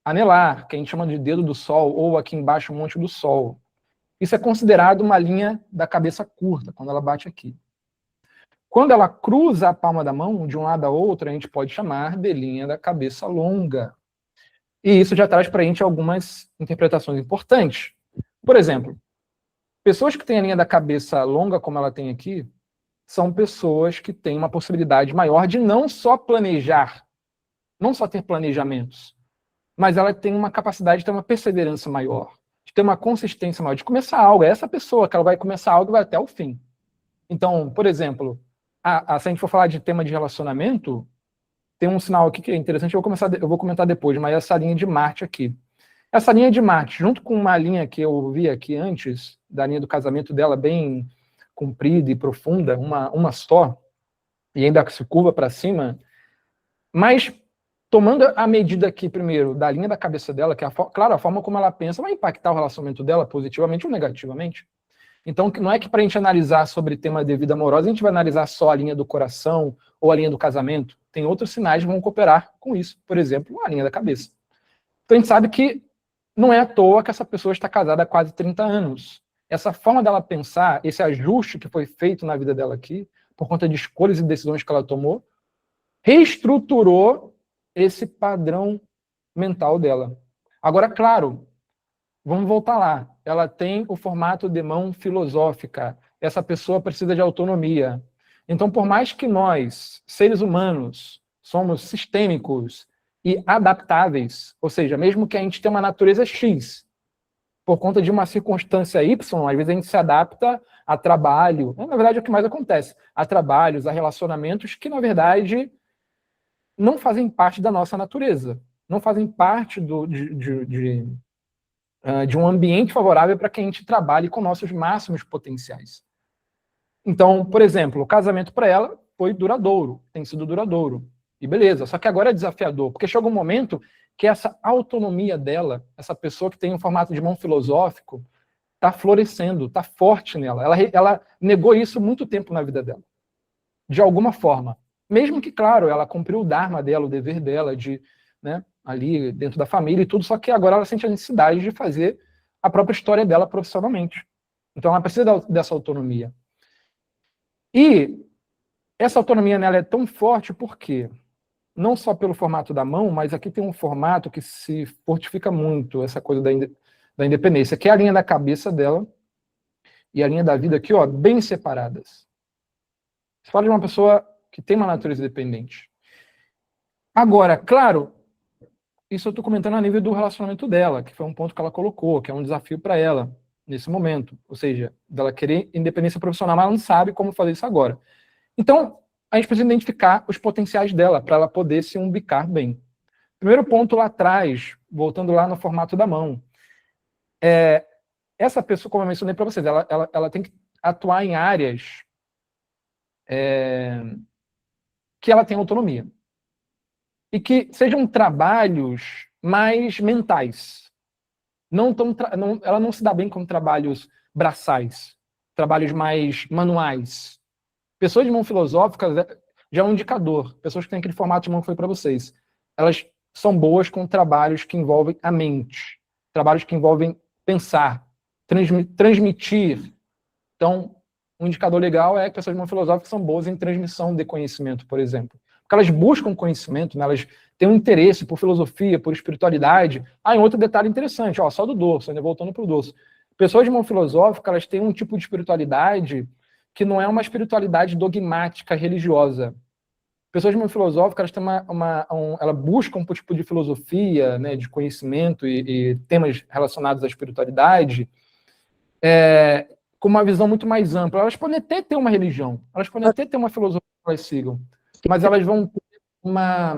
anelar, que a gente chama de dedo do sol, ou aqui embaixo o monte do sol. Isso é considerado uma linha da cabeça curta, quando ela bate aqui. Quando ela cruza a palma da mão, de um lado a outro, a gente pode chamar de linha da cabeça longa. E isso já traz para a gente algumas interpretações importantes. Por exemplo, pessoas que têm a linha da cabeça longa, como ela tem aqui, são pessoas que têm uma possibilidade maior de não só planejar, não só ter planejamentos, mas ela tem uma capacidade de ter uma perseverança maior, de ter uma consistência maior, de começar algo. É essa pessoa que ela vai começar algo e vai até o fim. Então, por exemplo, se a gente for falar de tema de relacionamento, tem um sinal aqui que é interessante, eu vou comentar depois, mas essa linha de Marte aqui. Essa linha de Marte, junto com uma linha que eu vi aqui antes, da linha do casamento dela, bem comprida e profunda, uma só, e ainda se curva para cima, mas tomando a medida aqui, primeiro, da linha da cabeça dela, que é, claro, a forma como ela pensa vai impactar o relacionamento dela positivamente ou negativamente. Então, não é que para a gente analisar sobre tema de vida amorosa, a gente vai analisar só a linha do coração ou a linha do casamento. Tem outros sinais que vão cooperar com isso. Por exemplo, a linha da cabeça. Então, a gente sabe que não é à toa que essa pessoa está casada há quase 30 anos. Essa forma dela pensar, esse ajuste que foi feito na vida dela aqui, por conta de escolhas e decisões que ela tomou, reestruturou esse padrão mental dela. Agora, claro, vamos voltar lá. Ela tem o formato de mão filosófica. Essa pessoa precisa de autonomia. Então, por mais que nós, seres humanos, somos sistêmicos e adaptáveis, ou seja, mesmo que a gente tenha uma natureza X, por conta de uma circunstância Y, às vezes a gente se adapta a trabalho, na verdade é o que mais acontece, a trabalhos, a relacionamentos que, na verdade, não fazem parte da nossa natureza, não fazem parte de um ambiente favorável para que a gente trabalhe com nossos máximos potenciais. Então, por exemplo, o casamento para ela foi duradouro, tem sido duradouro. E beleza, só que agora é desafiador, porque chega um momento que essa autonomia dela, essa pessoa que tem um formato de mão filosófico, está florescendo, está forte nela. Ela negou isso muito tempo na vida dela, de alguma forma. Mesmo que, claro, ela cumpriu o dharma dela, o dever dela, de, né, ali dentro da família e tudo, só que agora ela sente a necessidade de fazer a própria história dela profissionalmente. Então ela precisa dessa autonomia. E essa autonomia nela é tão forte porque não só pelo formato da mão, mas aqui tem um formato que se fortifica muito, essa coisa da independência, que é a linha da cabeça dela e a linha da vida aqui, ó, bem separadas. Você fala de uma pessoa que tem uma natureza dependente. Agora, claro, isso eu estou comentando a nível do relacionamento dela, que foi um ponto que ela colocou, que é um desafio para ela nesse momento. Ou seja, dela querer independência profissional, mas ela não sabe como fazer isso agora. Então, a gente precisa identificar os potenciais dela para ela poder se umbicar bem. Primeiro ponto lá atrás, voltando lá no formato da mão, essa pessoa, como eu mencionei para vocês, ela tem que atuar em áreas que ela tem autonomia. E que sejam trabalhos mais mentais. Ela não se dá bem com trabalhos braçais, trabalhos mais manuais. Pessoas de mão filosófica já é um indicador. Pessoas que têm aquele formato de mão que foi para vocês. Elas são boas com trabalhos que envolvem a mente, trabalhos que envolvem pensar, transmitir. Então, um indicador legal é que pessoas de mão filosófica são boas em transmissão de conhecimento, por exemplo. Porque elas buscam conhecimento, né? Elas têm um interesse por filosofia, por espiritualidade. Ah, e um outro detalhe interessante, ó, só do dorso, ainda voltando para o dorso. Pessoas de mão filosófica, elas têm um tipo de espiritualidade que não é uma espiritualidade dogmática religiosa. Pessoas de mão filosófica, elas têm elas buscam um tipo de filosofia, né, de conhecimento e temas relacionados à espiritualidade, com uma visão muito mais ampla. Elas podem até ter uma religião, elas podem até ter uma filosofia que elas sigam, mas elas vão ter uma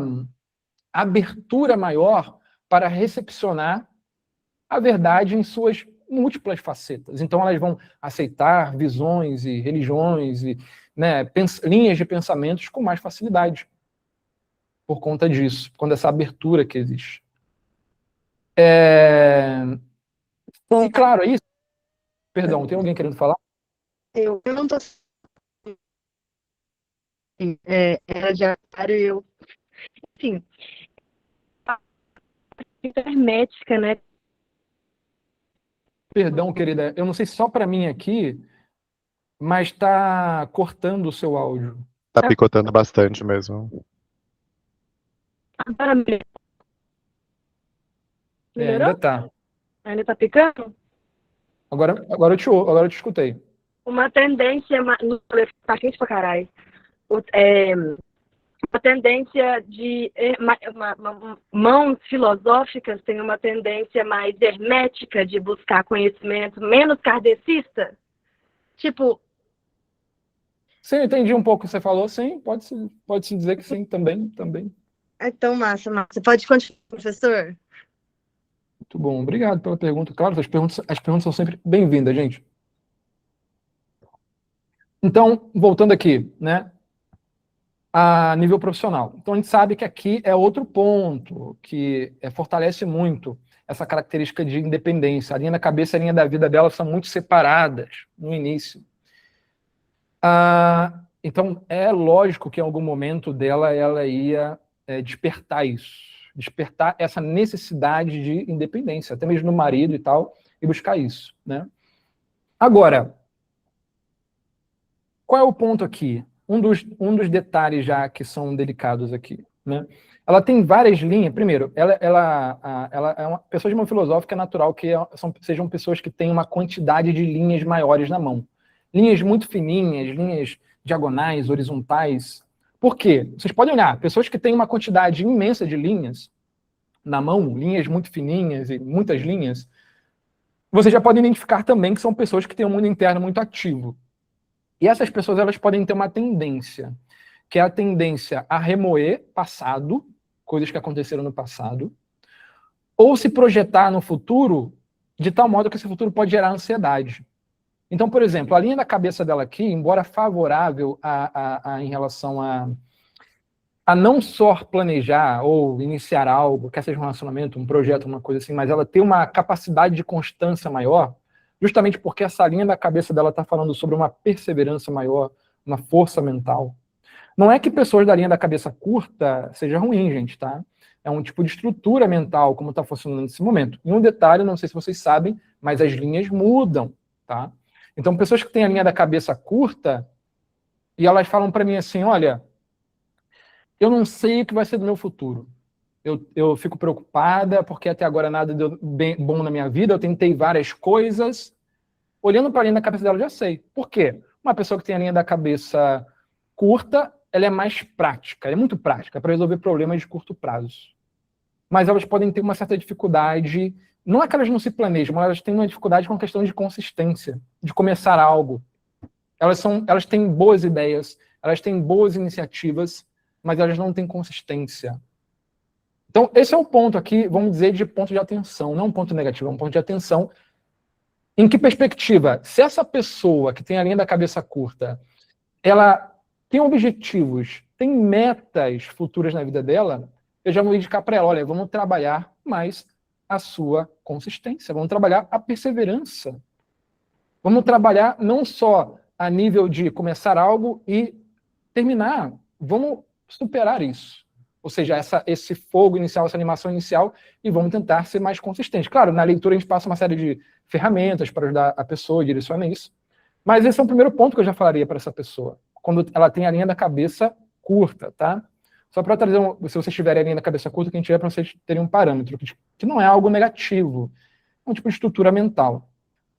abertura maior para recepcionar a verdade em suas múltiplas facetas. Então elas vão aceitar visões e religiões e, né, linhas de pensamentos com mais facilidade por conta disso, por conta dessa abertura que existe. E claro, é isso. Perdão, tem alguém querendo falar? Eu não tô era de aquário e eu, enfim, hermética, né? Perdão, querida, eu não sei se só para mim aqui, mas está cortando o seu áudio. Tá picotando bastante mesmo. Agora melhorou? Ainda tá. Ainda tá picando? Agora eu te escutei. Uma tendência, tá quente pra caralho. Uma tendência de mãos filosóficas tem uma tendência mais hermética de buscar conhecimento, menos kardecista. Tipo, Sim, eu entendi um pouco o que você falou, sim, pode-se dizer que sim, também. então massa. Pode continuar, professor? Muito bom, obrigado pela pergunta. Claro, as perguntas são sempre bem-vindas, gente. Então, voltando aqui, né, a nível profissional. Então, a gente sabe que aqui é outro ponto que fortalece muito essa característica de independência. A linha da cabeça e a linha da vida dela são muito separadas no início. Então, é lógico que em algum momento dela ela ia despertar isso, despertar essa necessidade de independência, até mesmo no marido e tal, e buscar isso, né? Agora, qual é o ponto aqui? um dos detalhes já que são delicados aqui, né? Ela tem várias linhas. Primeiro, ela é uma pessoa de mão filosófica, é natural que sejam pessoas que têm uma quantidade de linhas maiores na mão. Linhas muito fininhas, linhas diagonais, horizontais. Por quê? Vocês podem olhar, pessoas que têm uma quantidade imensa de linhas na mão, linhas muito fininhas e muitas linhas, vocês já podem identificar também que são pessoas que têm um mundo interno muito ativo. E essas pessoas, elas podem ter uma tendência, que é a tendência a remoer passado, coisas que aconteceram no passado, ou se projetar no futuro de tal modo que esse futuro pode gerar ansiedade. Então, por exemplo, a linha da cabeça dela aqui, embora favorável em relação a não só planejar ou iniciar algo, quer seja um relacionamento, um projeto, uma coisa assim, mas ela ter uma capacidade de constância maior, justamente porque essa linha da cabeça dela está falando sobre uma perseverança maior, uma força mental. Não é que pessoas da linha da cabeça curta seja ruim, gente, tá? É um tipo de estrutura mental, como está funcionando nesse momento. E um detalhe, não sei se vocês sabem, mas as linhas mudam, tá? Então, pessoas que têm a linha da cabeça curta, e elas falam para mim assim, olha, eu não sei o que vai ser do meu futuro. Eu fico preocupada, porque até agora nada deu bom na minha vida, eu tentei várias coisas. Olhando para a linha da cabeça dela, eu já sei. Por quê? Uma pessoa que tem a linha da cabeça curta, ela é mais prática, ela é muito prática para resolver problemas de curto prazo. Mas elas podem ter uma certa dificuldade, não é que elas não se planejam, mas elas têm uma dificuldade com a questão de consistência, de começar algo. Elas têm boas ideias, elas têm boas iniciativas, mas elas não têm consistência. Então, esse é um ponto aqui, vamos dizer, de ponto de atenção, não um ponto negativo, é um ponto de atenção. Em que perspectiva? Se essa pessoa que tem a linha da cabeça curta, ela tem objetivos, tem metas futuras na vida dela, eu já vou indicar para ela, olha, vamos trabalhar mais a sua consistência, vamos trabalhar a perseverança. Vamos trabalhar não só a nível de começar algo e terminar, vamos superar isso. Ou seja, esse fogo inicial, essa animação inicial, e vamos tentar ser mais consistentes. Claro, na leitura a gente passa uma série de ferramentas para ajudar a pessoa, direciona isso. Mas esse é o primeiro ponto que eu já falaria para essa pessoa, quando ela tem a linha da cabeça curta, tá? Só para trazer, se vocês tiverem a linha da cabeça curta, que a gente tiver para vocês terem um parâmetro, que não é algo negativo, é um tipo de estrutura mental.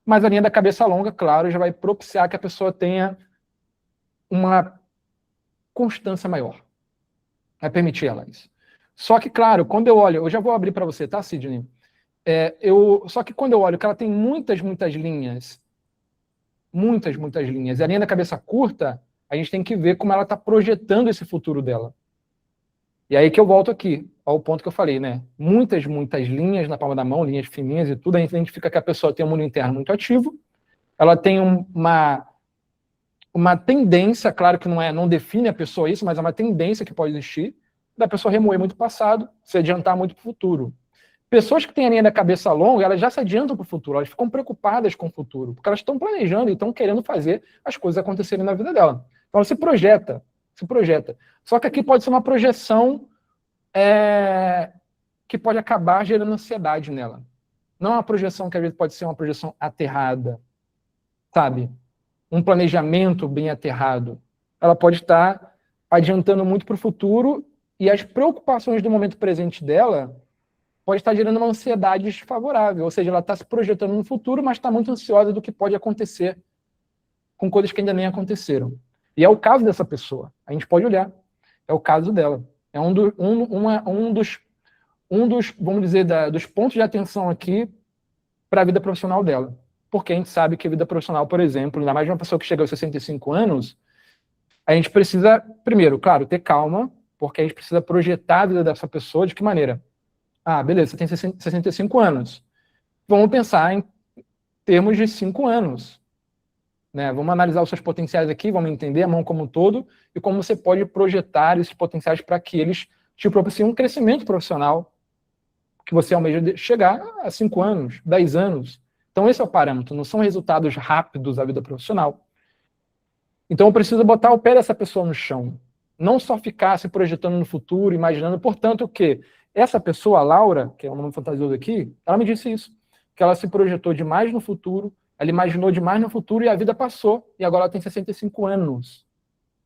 Mas a linha da cabeça longa, claro, já vai propiciar que a pessoa tenha uma constância maior. Vai permitir ela isso. Só que, claro, quando eu olho, eu já vou abrir para você, tá, Sidney? Só que quando eu olho que ela tem muitas linhas, muitas linhas, e a linha da cabeça curta, a gente tem que ver como ela está projetando esse futuro dela. E aí que eu volto aqui, ao ponto que eu falei, né? Muitas linhas na palma da mão, linhas fininhas e tudo, a gente identifica que a pessoa tem um mundo interno muito ativo, ela tem uma tendência, claro que não define a pessoa isso, mas é uma tendência que pode existir, da pessoa remoer muito o passado, se adiantar muito para o futuro. Pessoas que têm a linha da cabeça longa, elas já se adiantam para o futuro, elas ficam preocupadas com o futuro, porque elas estão planejando e estão querendo fazer as coisas acontecerem na vida dela. Então ela se projeta. Só que aqui pode ser uma projeção que pode acabar gerando ansiedade nela. Não é uma projeção que às vezes pode ser uma projeção aterrada, sabe? Um planejamento bem aterrado. Ela pode estar adiantando muito para o futuro e as preocupações do momento presente dela pode estar gerando uma ansiedade desfavorável. Ou seja, ela está se projetando no futuro, mas está muito ansiosa do que pode acontecer com coisas que ainda nem aconteceram. E é o caso dessa pessoa. A gente pode olhar. É o caso dela. É um dos, vamos dizer, dos pontos de atenção aqui para a vida profissional dela. Porque a gente sabe que a vida profissional, por exemplo, ainda mais de uma pessoa que chega aos 65 anos, a gente precisa, primeiro, claro, ter calma, porque a gente precisa projetar a vida dessa pessoa de que maneira? Ah, beleza, você tem 65 anos. Vamos pensar em termos de 5 anos. Né? Vamos analisar os seus potenciais aqui, vamos entender a mão como um todo e como você pode projetar esses potenciais para que eles te propiciem um crescimento profissional que você almeja chegar a 5 anos, 10 anos. Então esse é o parâmetro, não são resultados rápidos da vida profissional. Então eu preciso botar o pé dessa pessoa no chão. Não só ficar se projetando no futuro, imaginando. Portanto, o quê? Essa pessoa, a Laura, que é um nome fantasioso aqui, ela me disse isso, que ela se projetou demais no futuro, ela imaginou demais no futuro e a vida passou, e agora ela tem 65 anos.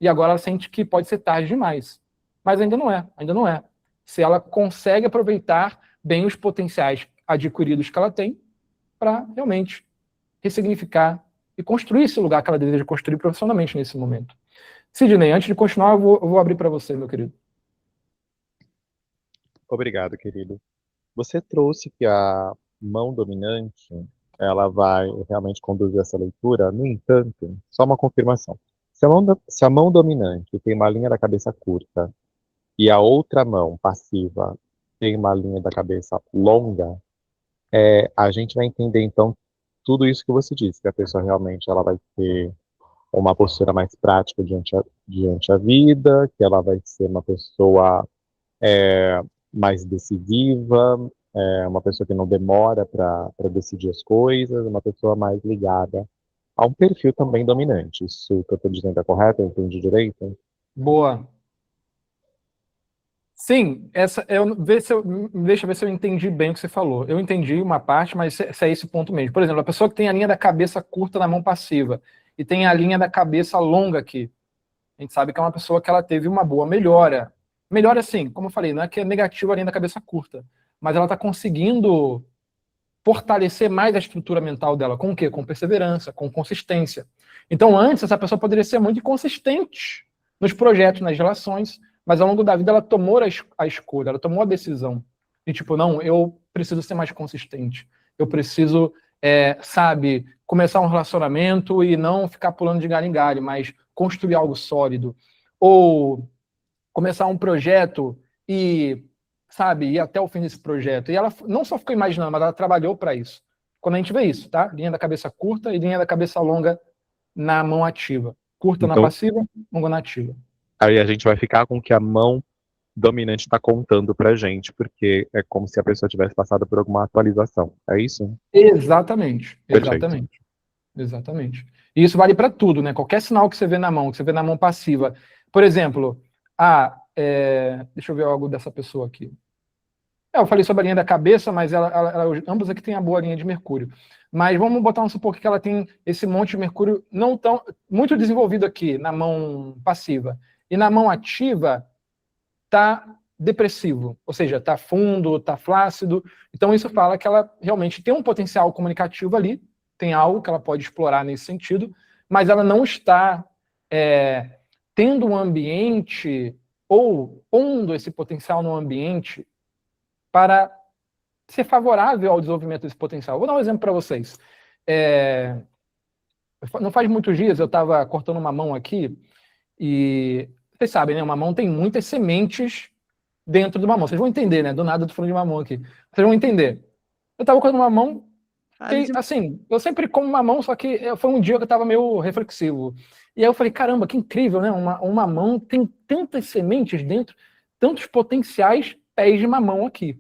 e agora ela sente que pode ser tarde demais. Mas ainda não é, ainda não é. Se ela consegue aproveitar bem os potenciais adquiridos que ela tem para realmente ressignificar e construir esse lugar que ela deseja construir profissionalmente nesse momento. Sidney, antes de continuar, eu vou abrir para você, meu querido. Obrigado, querido. Você trouxe que a mão dominante, ela vai realmente conduzir essa leitura. No entanto, só uma confirmação. Se a mão dominante tem uma linha da cabeça curta e a outra mão passiva tem uma linha da cabeça longa, a gente vai entender então tudo isso que você disse, que a pessoa realmente ela vai ter uma postura mais prática diante a vida, que ela vai ser uma pessoa mais decisiva, uma pessoa que não demora para decidir as coisas, uma pessoa mais ligada a um perfil também dominante. Isso que eu estou dizendo é correto? Eu entendi direito? Boa. Sim, deixa eu ver se eu entendi bem o que você falou. Eu entendi uma parte, mas se é esse ponto mesmo. Por exemplo, a pessoa que tem a linha da cabeça curta na mão passiva e tem a linha da cabeça longa aqui, a gente sabe que é uma pessoa que ela teve uma boa melhora. Melhora assim, como eu falei, não é que é negativo a linha da cabeça curta, mas ela está conseguindo fortalecer mais a estrutura mental dela. Com o quê? Com perseverança, com consistência. Então, antes, essa pessoa poderia ser muito inconsistente nos projetos, nas relações, mas ao longo da vida ela tomou a escolha, ela tomou a decisão. E tipo, não, eu preciso ser mais consistente. Eu preciso, sabe, começar um relacionamento e não ficar pulando de galho em galho, mas construir algo sólido. Ou começar um projeto e, sabe, ir até o fim desse projeto. E ela não só ficou imaginando, mas ela trabalhou para isso. Quando a gente vê isso, tá? Linha da cabeça curta e linha da cabeça longa na mão ativa. Curta na Então, passiva, longa na ativa. aí a gente vai ficar com o que a mão dominante está contando pra gente, porque é como se a pessoa tivesse passado por alguma atualização. É isso? Exatamente, Perfeito. exatamente. Exatamente. E isso vale para tudo, né? Qualquer sinal que você vê na mão, que você vê na mão passiva. Por exemplo, deixa eu ver algo dessa pessoa aqui. Eu falei sobre a linha da cabeça, mas ambos aqui têm a boa linha de Mercúrio. Mas vamos botar um supor que ela tem esse monte de Mercúrio não tão muito desenvolvido aqui na mão passiva. E na mão ativa tá depressivo, ou seja, tá fundo, tá flácido. Então isso fala que ela realmente tem um potencial comunicativo ali, tem algo que ela pode explorar nesse sentido, mas ela não está tendo um ambiente ou pondo esse potencial no ambiente para ser favorável ao desenvolvimento desse potencial. Vou dar um exemplo para vocês. Não faz muitos dias eu estava cortando uma mão aqui e vocês sabem, né? Uma mão tem muitas sementes dentro de uma mão. Vocês vão entender, né? Do nada eu tô falando de mamão aqui. Vocês vão entender. Eu tava cortando uma mão, e, assim, eu sempre como mamão, só que foi um dia que eu tava meio reflexivo. E aí eu falei, caramba, que incrível, né? Uma mão tem tantas sementes dentro, tantos potenciais pés de mamão aqui.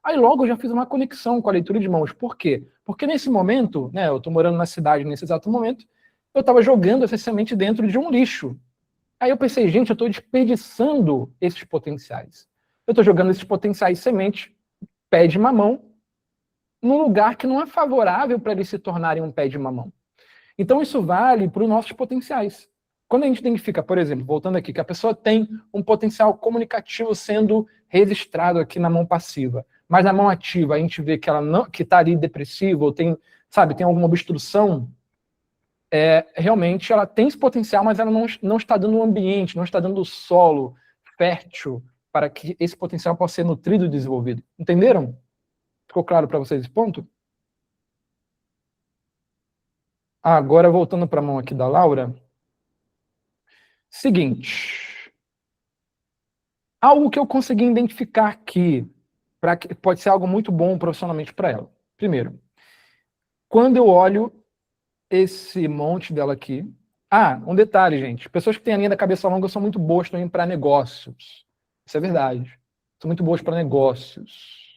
Aí logo eu já fiz uma conexão com a leitura de mãos. Por quê? Porque nesse momento, né, eu tô morando na cidade nesse exato momento, eu tava jogando essa semente dentro de um lixo. Aí eu pensei, gente, eu estou desperdiçando esses potenciais. Eu estou jogando esses potenciais sementes, pé de mamão, num lugar que não é favorável para eles se tornarem um pé de mamão. Então isso vale para os nossos potenciais. Quando a gente identifica, por exemplo, voltando aqui, que a pessoa tem um potencial comunicativo sendo registrado aqui na mão passiva, mas na mão ativa a gente vê que ela não, que está ali depressiva, ou tem, sabe, tem alguma obstrução, realmente ela tem esse potencial, mas ela não está dando um ambiente, não está dando o solo fértil para que esse potencial possa ser nutrido e desenvolvido. Entenderam? Ficou claro para vocês esse ponto? Agora, voltando para a mão aqui da Laura. Seguinte. Algo que eu consegui identificar aqui, que pode ser algo muito bom profissionalmente para ela. Primeiro, quando eu olho esse monte dela aqui. Um detalhe, gente. Pessoas que têm a linha da cabeça longa são muito boas também para negócios. Isso é verdade. São muito boas para negócios.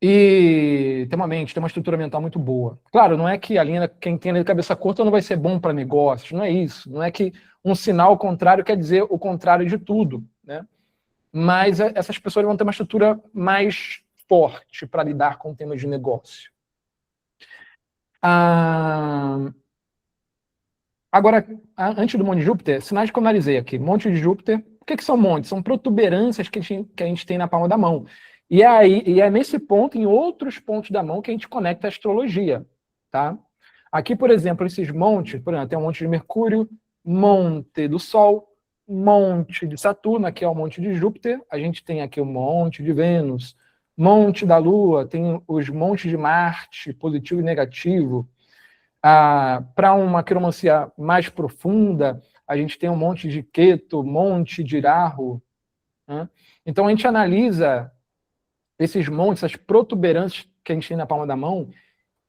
E tem uma mente, tem uma estrutura mental muito boa. Claro, não é que quem tem a linha da cabeça curta não vai ser bom para negócios. Não é isso. Não é que um sinal contrário quer dizer o contrário de tudo, né? Mas essas pessoas vão ter uma estrutura mais forte para lidar com temas de negócio. A Agora, antes do Monte de Júpiter, sinais que eu analisei aqui. Monte de Júpiter, o que são montes? São protuberâncias que a gente tem na palma da mão. E é nesse ponto, em outros pontos da mão, que a gente conecta a astrologia. Tá? Aqui, por exemplo, esses montes, por exemplo, tem um monte de Mercúrio, monte do Sol, monte de Saturno, aqui é o monte de Júpiter, a gente tem aqui o monte de Vênus, monte da Lua, tem os montes de Marte, positivo e negativo. Para uma quiromancia mais profunda, a gente tem um monte de Queto, monte de Rahu. Né? Então, a gente analisa esses montes, essas protuberâncias que a gente tem na palma da mão,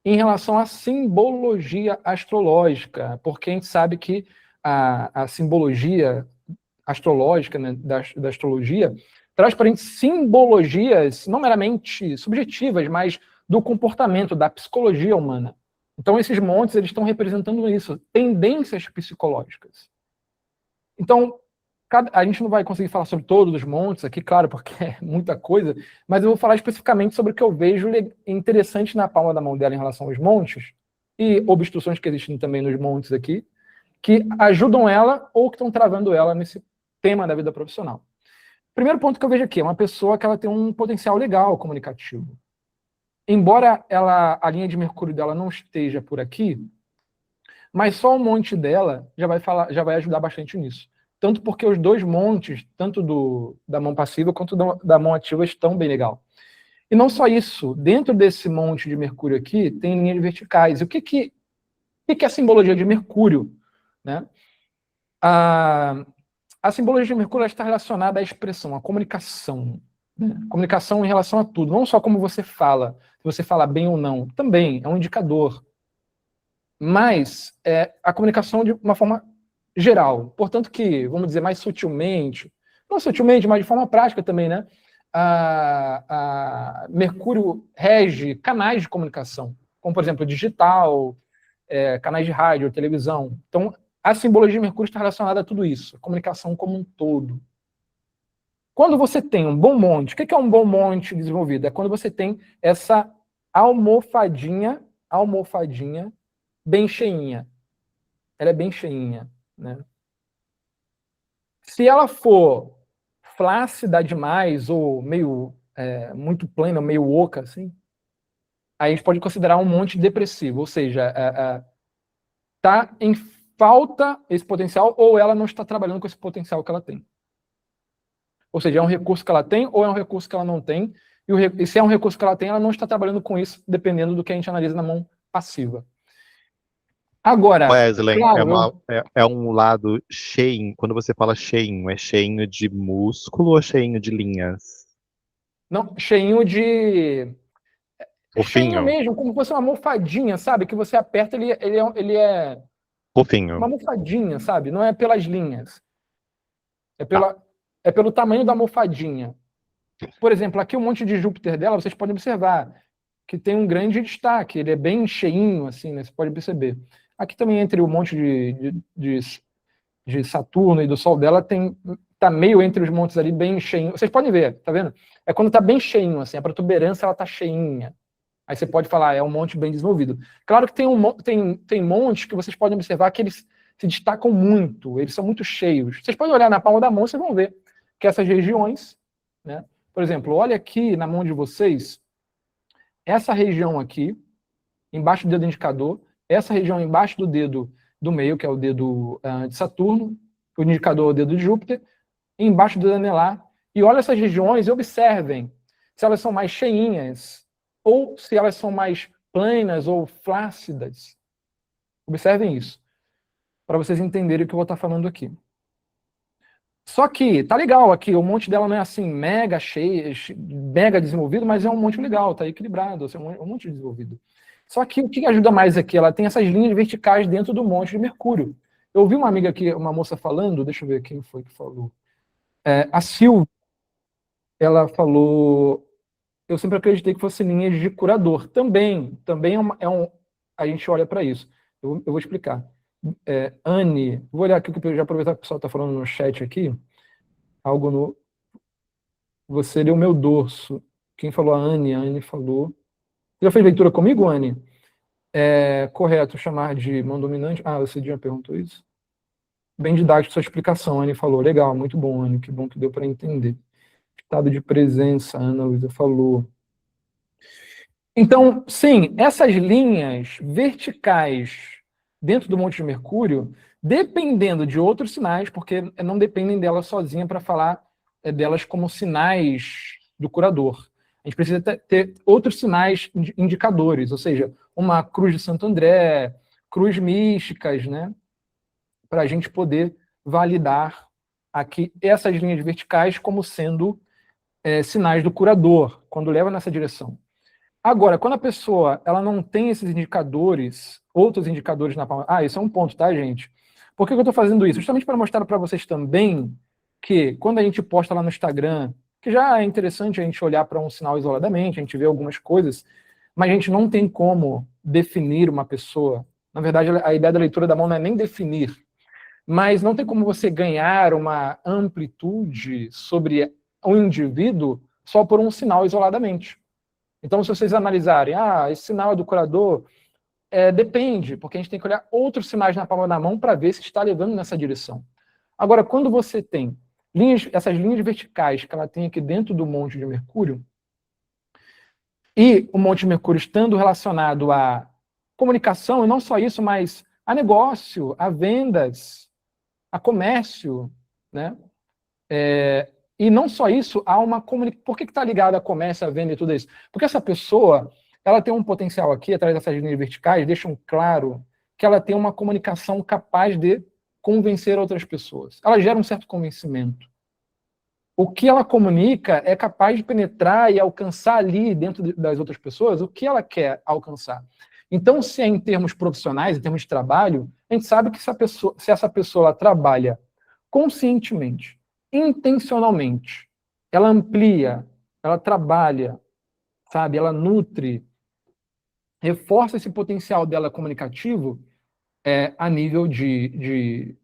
em relação à simbologia astrológica, porque a gente sabe que a simbologia astrológica, né, da astrologia, traz para a gente simbologias não meramente subjetivas, mas do comportamento, da psicologia humana. Então, esses montes, eles estão representando isso, tendências psicológicas. Então, a gente não vai conseguir falar sobre todos os montes aqui, claro, porque é muita coisa, mas eu vou falar especificamente sobre o que eu vejo interessante na palma da mão dela em relação aos montes, e obstruções que existem também nos montes aqui, que ajudam ela ou que estão travando ela nesse tema da vida profissional. Primeiro ponto que eu vejo aqui é uma pessoa que ela tem um potencial legal comunicativo. Embora a linha de Mercúrio dela não esteja por aqui, mas só o monte dela já vai ajudar bastante nisso. Tanto porque os dois montes, tanto da mão passiva quanto da mão ativa, estão bem legal. E não só isso, dentro desse monte de Mercúrio aqui, tem linhas verticais. E o que é a simbologia de Mercúrio? Né? A simbologia de Mercúrio está relacionada à expressão, à comunicação. Né? Comunicação em relação a tudo, não só como você fala, se você fala bem ou não, também é um indicador. Mas a comunicação de uma forma geral. Portanto que, vamos dizer, mais sutilmente, não sutilmente, mas de forma prática também, né? Mercúrio rege canais de comunicação, como, por exemplo, digital, canais de rádio, televisão. Então, a simbologia de Mercúrio está relacionada a tudo isso, a comunicação como um todo. Quando você tem um bom monte, o que é um bom monte desenvolvido? É quando você tem essa almofadinha bem cheinha. Ela é bem cheinha. Né? Se ela for flácida demais, ou meio muito plena, meio oca, assim, aí a gente pode considerar um monte depressivo, ou seja, está em falta esse potencial, ou ela não está trabalhando com esse potencial que ela tem. Ou seja, é um recurso que ela tem, ou é um recurso que ela não tem, e se é um recurso que ela tem, ela não está trabalhando com isso, dependendo do que a gente analisa na mão passiva. Agora, Wesley, claro, é um lado cheinho. Quando você fala cheinho, é cheinho de músculo ou cheinho de linhas? não, cheinho de... Cheinho Fofinho? mesmo, como se fosse uma almofadinha, sabe? Que você aperta, ele é Fofinho. uma almofadinha, sabe? Não é pelas linhas. É pelo tamanho da almofadinha. Por exemplo, aqui o monte de Júpiter dela, vocês podem observar que tem um grande destaque. Ele é bem cheinho, assim, né? Você pode perceber. Aqui também, entre o monte de Saturno e do Sol dela, tá meio entre os montes ali, bem cheinho. Vocês podem ver, tá vendo? É quando tá bem cheinho, assim, a protuberância, ela tá cheinha. Aí você pode falar, é um monte bem desenvolvido. Claro que tem montes que vocês podem observar que eles se destacam muito, eles são muito cheios. Vocês podem olhar na palma da mão, vocês vão ver que essas regiões, né? Por exemplo, olha aqui na mão de vocês, essa região aqui, embaixo do dedo indicador, essa região embaixo do dedo do meio, que é o dedo de Saturno, o indicador é o dedo de Júpiter, e embaixo do dedo anelar. E olha essas regiões e observem se elas são mais cheinhas, ou se elas são mais planas ou flácidas. Observem isso, para vocês entenderem o que eu vou estar falando aqui. Só que, tá legal aqui, o monte dela não é assim, mega cheio, mega desenvolvido, mas é um monte legal, tá equilibrado, assim, um monte desenvolvido. Só que o que ajuda mais aqui? Ela tem essas linhas verticais dentro do monte de Mercúrio. Eu ouvi uma amiga aqui, uma moça falando, deixa eu ver quem foi que falou. A Silvia, ela falou, eu sempre acreditei que fosse linhas de curador. Também a gente olha para isso. Eu vou explicar. Anne, vou olhar aqui, já aproveitar que o pessoal está falando no chat aqui, algo no... Você leu meu dorso. Quem falou? A Anne falou. Você já fez leitura comigo, Anne? É correto chamar de mão dominante? Ah, você já perguntou isso? Bem didático sua explicação, a Anne falou. Legal, muito bom, Anne, que bom que deu para entender. Estado de presença, a Ana Luísa falou. Então, sim, essas linhas verticais dentro do Monte de Mercúrio, dependendo de outros sinais, porque não dependem delas sozinha para falar delas como sinais do curador. A gente precisa ter outros sinais indicadores, ou seja, uma cruz de Santo André, cruz místicas, né? Para a gente poder validar aqui essas linhas verticais como sendo sinais do curador, quando leva nessa direção. Agora, quando a pessoa ela não tem esses indicadores, outros indicadores na palma... Ah, isso é um ponto, tá, gente? Por que eu estou fazendo isso? Justamente para mostrar para vocês também que quando a gente posta lá no Instagram, que já é interessante a gente olhar para um sinal isoladamente, a gente vê algumas coisas, mas a gente não tem como definir uma pessoa. Na verdade, a ideia da leitura da mão não é nem definir, mas não tem como você ganhar uma amplitude sobre um indivíduo só por um sinal isoladamente. Então, se vocês analisarem, esse sinal é do curador, depende, porque a gente tem que olhar outros sinais na palma da mão para ver se está levando nessa direção. Agora, quando você tem essas linhas verticais que ela tem aqui dentro do Monte de Mercúrio, e o Monte de Mercúrio estando relacionado à comunicação, e não só isso, mas a negócio, a vendas, a comércio, né? E não só isso, há uma comunicação. Por que está ligado a comércio, a venda e tudo isso? Porque essa pessoa, ela tem um potencial aqui, através dessas linhas verticais, deixam claro que ela tem uma comunicação capaz de convencer outras pessoas. Ela gera um certo convencimento. O que ela comunica é capaz de penetrar e alcançar ali, dentro das outras pessoas, o que ela quer alcançar. Então, se é em termos profissionais, em termos de trabalho, a gente sabe que se essa pessoa trabalha conscientemente, intencionalmente, ela amplia, ela trabalha, sabe, ela nutre, reforça esse potencial dela comunicativo a nível de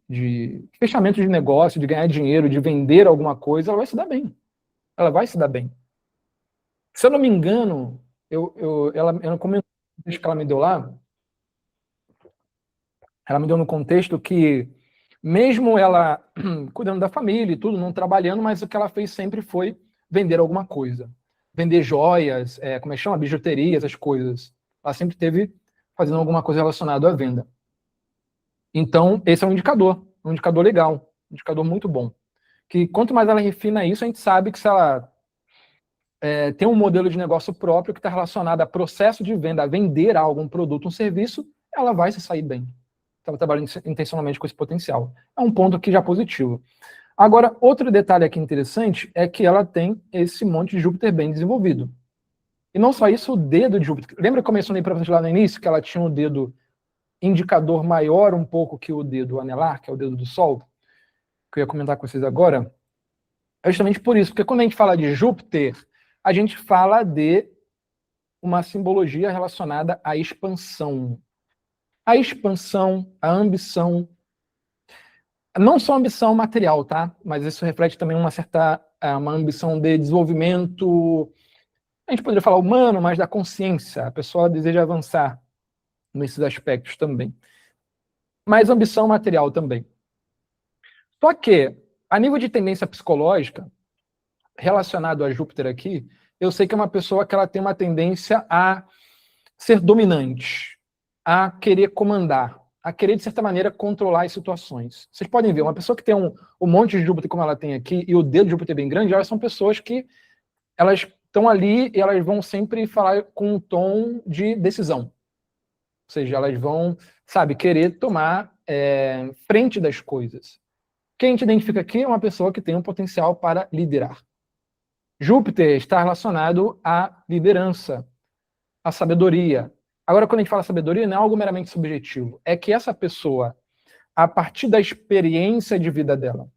fechamento de negócio, de ganhar dinheiro, de vender alguma coisa, ela vai se dar bem. Ela vai se dar bem. Se eu não me engano, ela comentou que ela me deu lá, ela me deu no contexto que, mesmo ela cuidando da família e tudo, não trabalhando, mas o que ela fez sempre foi vender alguma coisa. Vender joias, como é que chama? Bijuteria, essas coisas. Ela sempre esteve fazendo alguma coisa relacionada à venda. Então, esse é um indicador legal, um indicador muito bom. Que quanto mais ela refina isso, a gente sabe que se ela tem um modelo de negócio próprio que está relacionado a processo de venda, a vender algo, um produto, um serviço, ela vai se sair bem. Estava trabalhando intencionalmente com esse potencial. É um ponto aqui já positivo. Agora, outro detalhe aqui interessante é que ela tem esse monte de Júpiter bem desenvolvido. E não só isso, o dedo de Júpiter. Lembra que eu mencionei para vocês lá no início que ela tinha um dedo indicador maior um pouco que o dedo anelar, que é o dedo do Sol? Que eu ia comentar com vocês agora. É justamente por isso, porque quando a gente fala de Júpiter, a gente fala de uma simbologia relacionada à expansão. A expansão, a ambição, não só ambição material, tá? Mas isso reflete também uma ambição de desenvolvimento, a gente poderia falar humano, mas da consciência. A pessoa deseja avançar nesses aspectos também. Mas ambição material também. Só que, a nível de tendência psicológica, relacionado a Júpiter aqui, eu sei que é uma pessoa que ela tem uma tendência a ser dominante, a querer comandar, a querer, de certa maneira, controlar as situações. Vocês podem ver, uma pessoa que tem um monte de Júpiter como ela tem aqui, e o dedo de Júpiter bem grande, elas são pessoas que elas estão ali e elas vão sempre falar com um tom de decisão. Ou seja, elas vão, querer tomar frente das coisas. Quem a gente identifica aqui é uma pessoa que tem um potencial para liderar. Júpiter está relacionado à liderança, à sabedoria. Agora, quando a gente fala sabedoria, não é algo meramente subjetivo. É que essa pessoa, a partir da experiência de vida dela,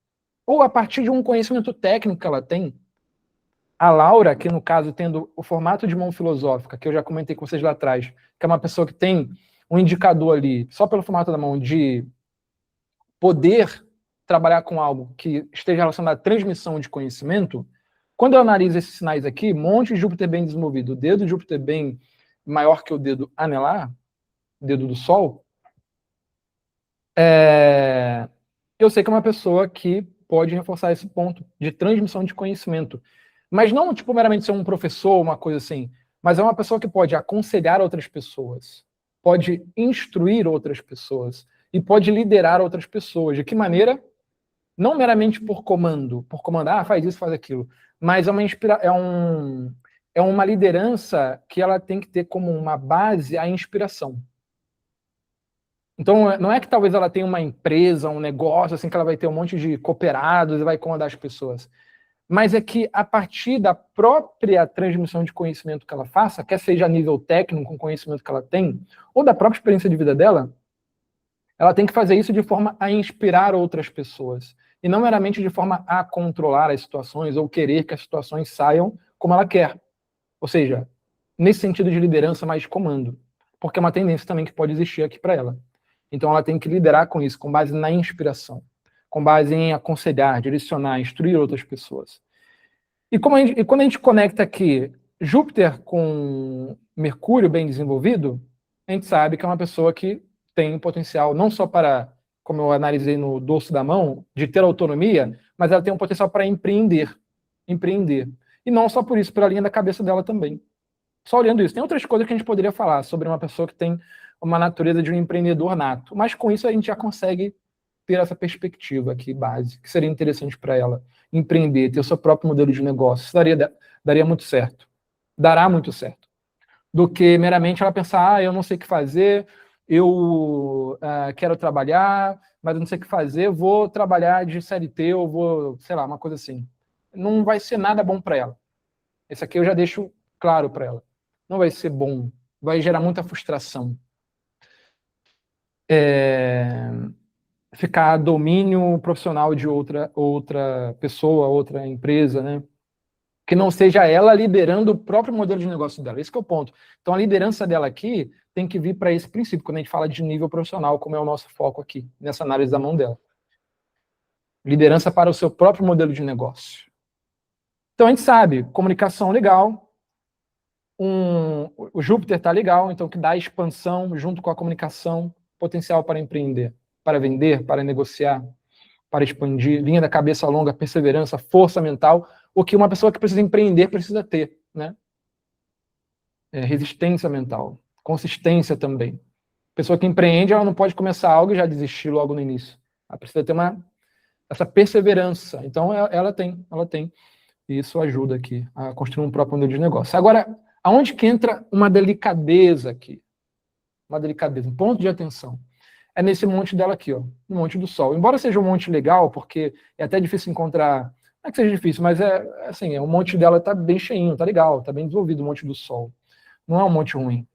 ou a partir de um conhecimento técnico que ela tem, a Laura, que no caso tendo o formato de mão filosófica, que eu já comentei com vocês lá atrás, que é uma pessoa que tem um indicador ali, só pelo formato da mão, de poder trabalhar com algo que esteja relacionado à transmissão de conhecimento, quando eu analiso esses sinais aqui, monte de Júpiter bem desenvolvido, o dedo de Júpiter bem maior que o dedo anelar, dedo do Sol, eu sei que é uma pessoa que pode reforçar esse ponto de transmissão de conhecimento. Mas não, tipo, meramente ser um professor, uma coisa assim, mas é uma pessoa que pode aconselhar outras pessoas, pode instruir outras pessoas e pode liderar outras pessoas. De que maneira? Não meramente por comandar, faz isso, faz aquilo, mas é uma liderança que ela tem que ter como uma base a inspiração. Então, não é que talvez ela tenha uma empresa, um negócio, assim, que ela vai ter um monte de cooperados e vai comandar as pessoas. Mas é que, a partir da própria transmissão de conhecimento que ela faça, quer seja a nível técnico, com o conhecimento que ela tem, ou da própria experiência de vida dela, ela tem que fazer isso de forma a inspirar outras pessoas. E não meramente de forma a controlar as situações ou querer que as situações saiam como ela quer. Ou seja, nesse sentido de liderança mais de comando. Porque é uma tendência também que pode existir aqui para ela. Então ela tem que liderar com isso, com base na inspiração, com base em aconselhar, direcionar, instruir outras pessoas. E quando a gente conecta aqui Júpiter com Mercúrio bem desenvolvido, a gente sabe que é uma pessoa que tem potencial não só para, como eu analisei no dorso da mão, de ter autonomia, mas ela tem um potencial para empreender. E não só por isso, pela linha da cabeça dela também. Só olhando isso. Tem outras coisas que a gente poderia falar sobre uma pessoa que tem uma natureza de um empreendedor nato, mas com isso a gente já consegue ter essa perspectiva aqui, base, que seria interessante para ela. Empreender, ter o seu próprio modelo de negócio. Isso daria muito certo. Dará muito certo. Do que meramente ela pensar, eu não sei o que fazer, eu quero trabalhar, mas eu não sei o que fazer, vou trabalhar de CLT ou vou, sei lá, uma coisa assim. Não vai ser nada bom para ela. Esse aqui eu já deixo claro para ela. Não vai ser bom. Vai gerar muita frustração. Ficar domínio profissional de outra pessoa, outra empresa, né? Que não seja ela liderando o próprio modelo de negócio dela. Esse que é o ponto. Então, a liderança dela aqui tem que vir para esse princípio, quando a gente fala de nível profissional, como é o nosso foco aqui, nessa análise da mão dela. Liderança para o seu próprio modelo de negócio. Então, a gente sabe, comunicação legal, o Júpiter está legal, então que dá expansão junto com a comunicação, potencial para empreender, para vender, para negociar, para expandir, linha da cabeça longa, perseverança, força mental, o que uma pessoa que precisa empreender precisa ter, né? Resistência mental, consistência também. Pessoa que empreende, ela não pode começar algo e já desistir logo no início. Ela precisa ter essa perseverança. Então, ela tem. E isso ajuda aqui a construir um próprio modelo de negócio. Agora, aonde que entra uma delicadeza aqui? Uma delicadeza, um ponto de atenção. É nesse monte dela aqui, ó, no Monte do Sol. Embora seja um monte legal, porque é até difícil encontrar, não é que seja difícil, mas assim, o monte dela tá bem cheinho, tá legal, tá bem desenvolvido o Monte do Sol. Não é um monte ruim.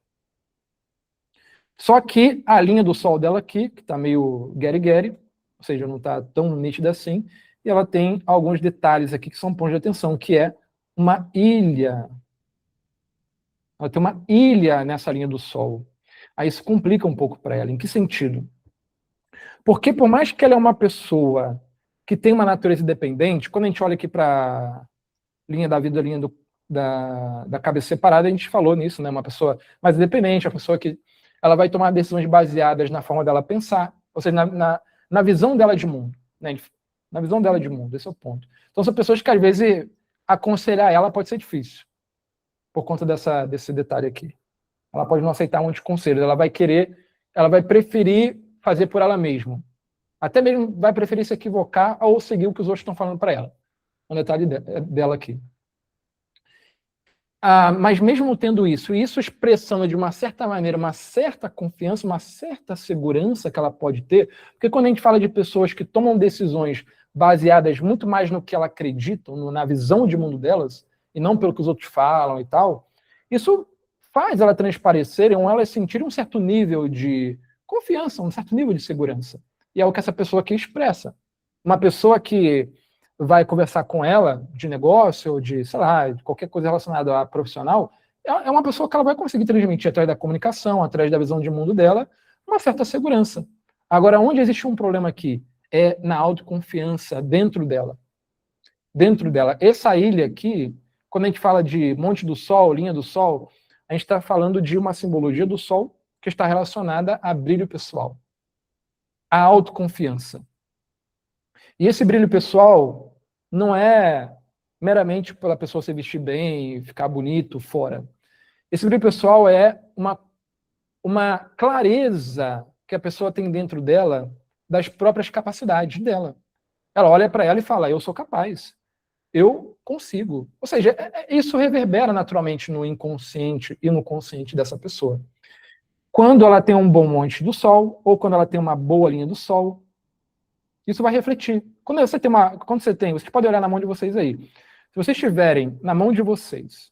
Só que a linha do Sol dela aqui, que tá meio gueri-gueri, ou seja, não tá tão nítida assim, e ela tem alguns detalhes aqui que são pontos de atenção, que é uma ilha. Ela tem uma ilha nessa linha do Sol. Aí isso complica um pouco para ela. Em que sentido? Porque por mais que ela é uma pessoa que tem uma natureza independente, quando a gente olha aqui para a linha da vida, a linha da cabeça separada, a gente falou nisso, né? Uma pessoa mais independente, uma pessoa que ela vai tomar decisões baseadas na forma dela pensar, ou seja, na visão dela de mundo, né? Na visão dela de mundo, esse é o ponto. Então são pessoas que às vezes aconselhar ela pode ser difícil, por conta desse detalhe aqui. Ela pode não aceitar muitos conselhos, ela vai preferir fazer por ela mesma. Até mesmo vai preferir se equivocar ou seguir o que os outros estão falando para ela. Um detalhe dela aqui. Mas mesmo tendo isso expressando de uma certa maneira, uma certa confiança, uma certa segurança que ela pode ter, porque quando a gente fala de pessoas que tomam decisões baseadas muito mais no que elas acreditam, na visão de mundo delas, e não pelo que os outros falam e tal, isso faz ela transparecerem ou elas sentirem um certo nível de confiança, um certo nível de segurança. E é o que essa pessoa aqui expressa. Uma pessoa que vai conversar com ela de negócio ou de, sei lá, de qualquer coisa relacionada a profissional, é uma pessoa que ela vai conseguir transmitir através da comunicação, através da visão de mundo dela, uma certa segurança. Agora, onde existe um problema aqui? É na autoconfiança dentro dela. Dentro dela. Essa ilha aqui, quando a gente fala de Monte do Sol, linha do Sol, a gente está falando de uma simbologia do Sol, que está relacionada a brilho pessoal, a autoconfiança. E esse brilho pessoal não é meramente pela pessoa se vestir bem, ficar bonito fora. Esse brilho pessoal é uma clareza que a pessoa tem dentro dela das próprias capacidades dela. Ela olha para ela e fala, eu sou capaz, eu consigo. Ou seja, isso reverbera naturalmente no inconsciente e no consciente dessa pessoa. Quando ela tem um bom monte do sol, ou quando ela tem uma boa linha do sol, isso vai refletir. Vocês podem olhar na mão de vocês aí. Se vocês tiverem na mão de vocês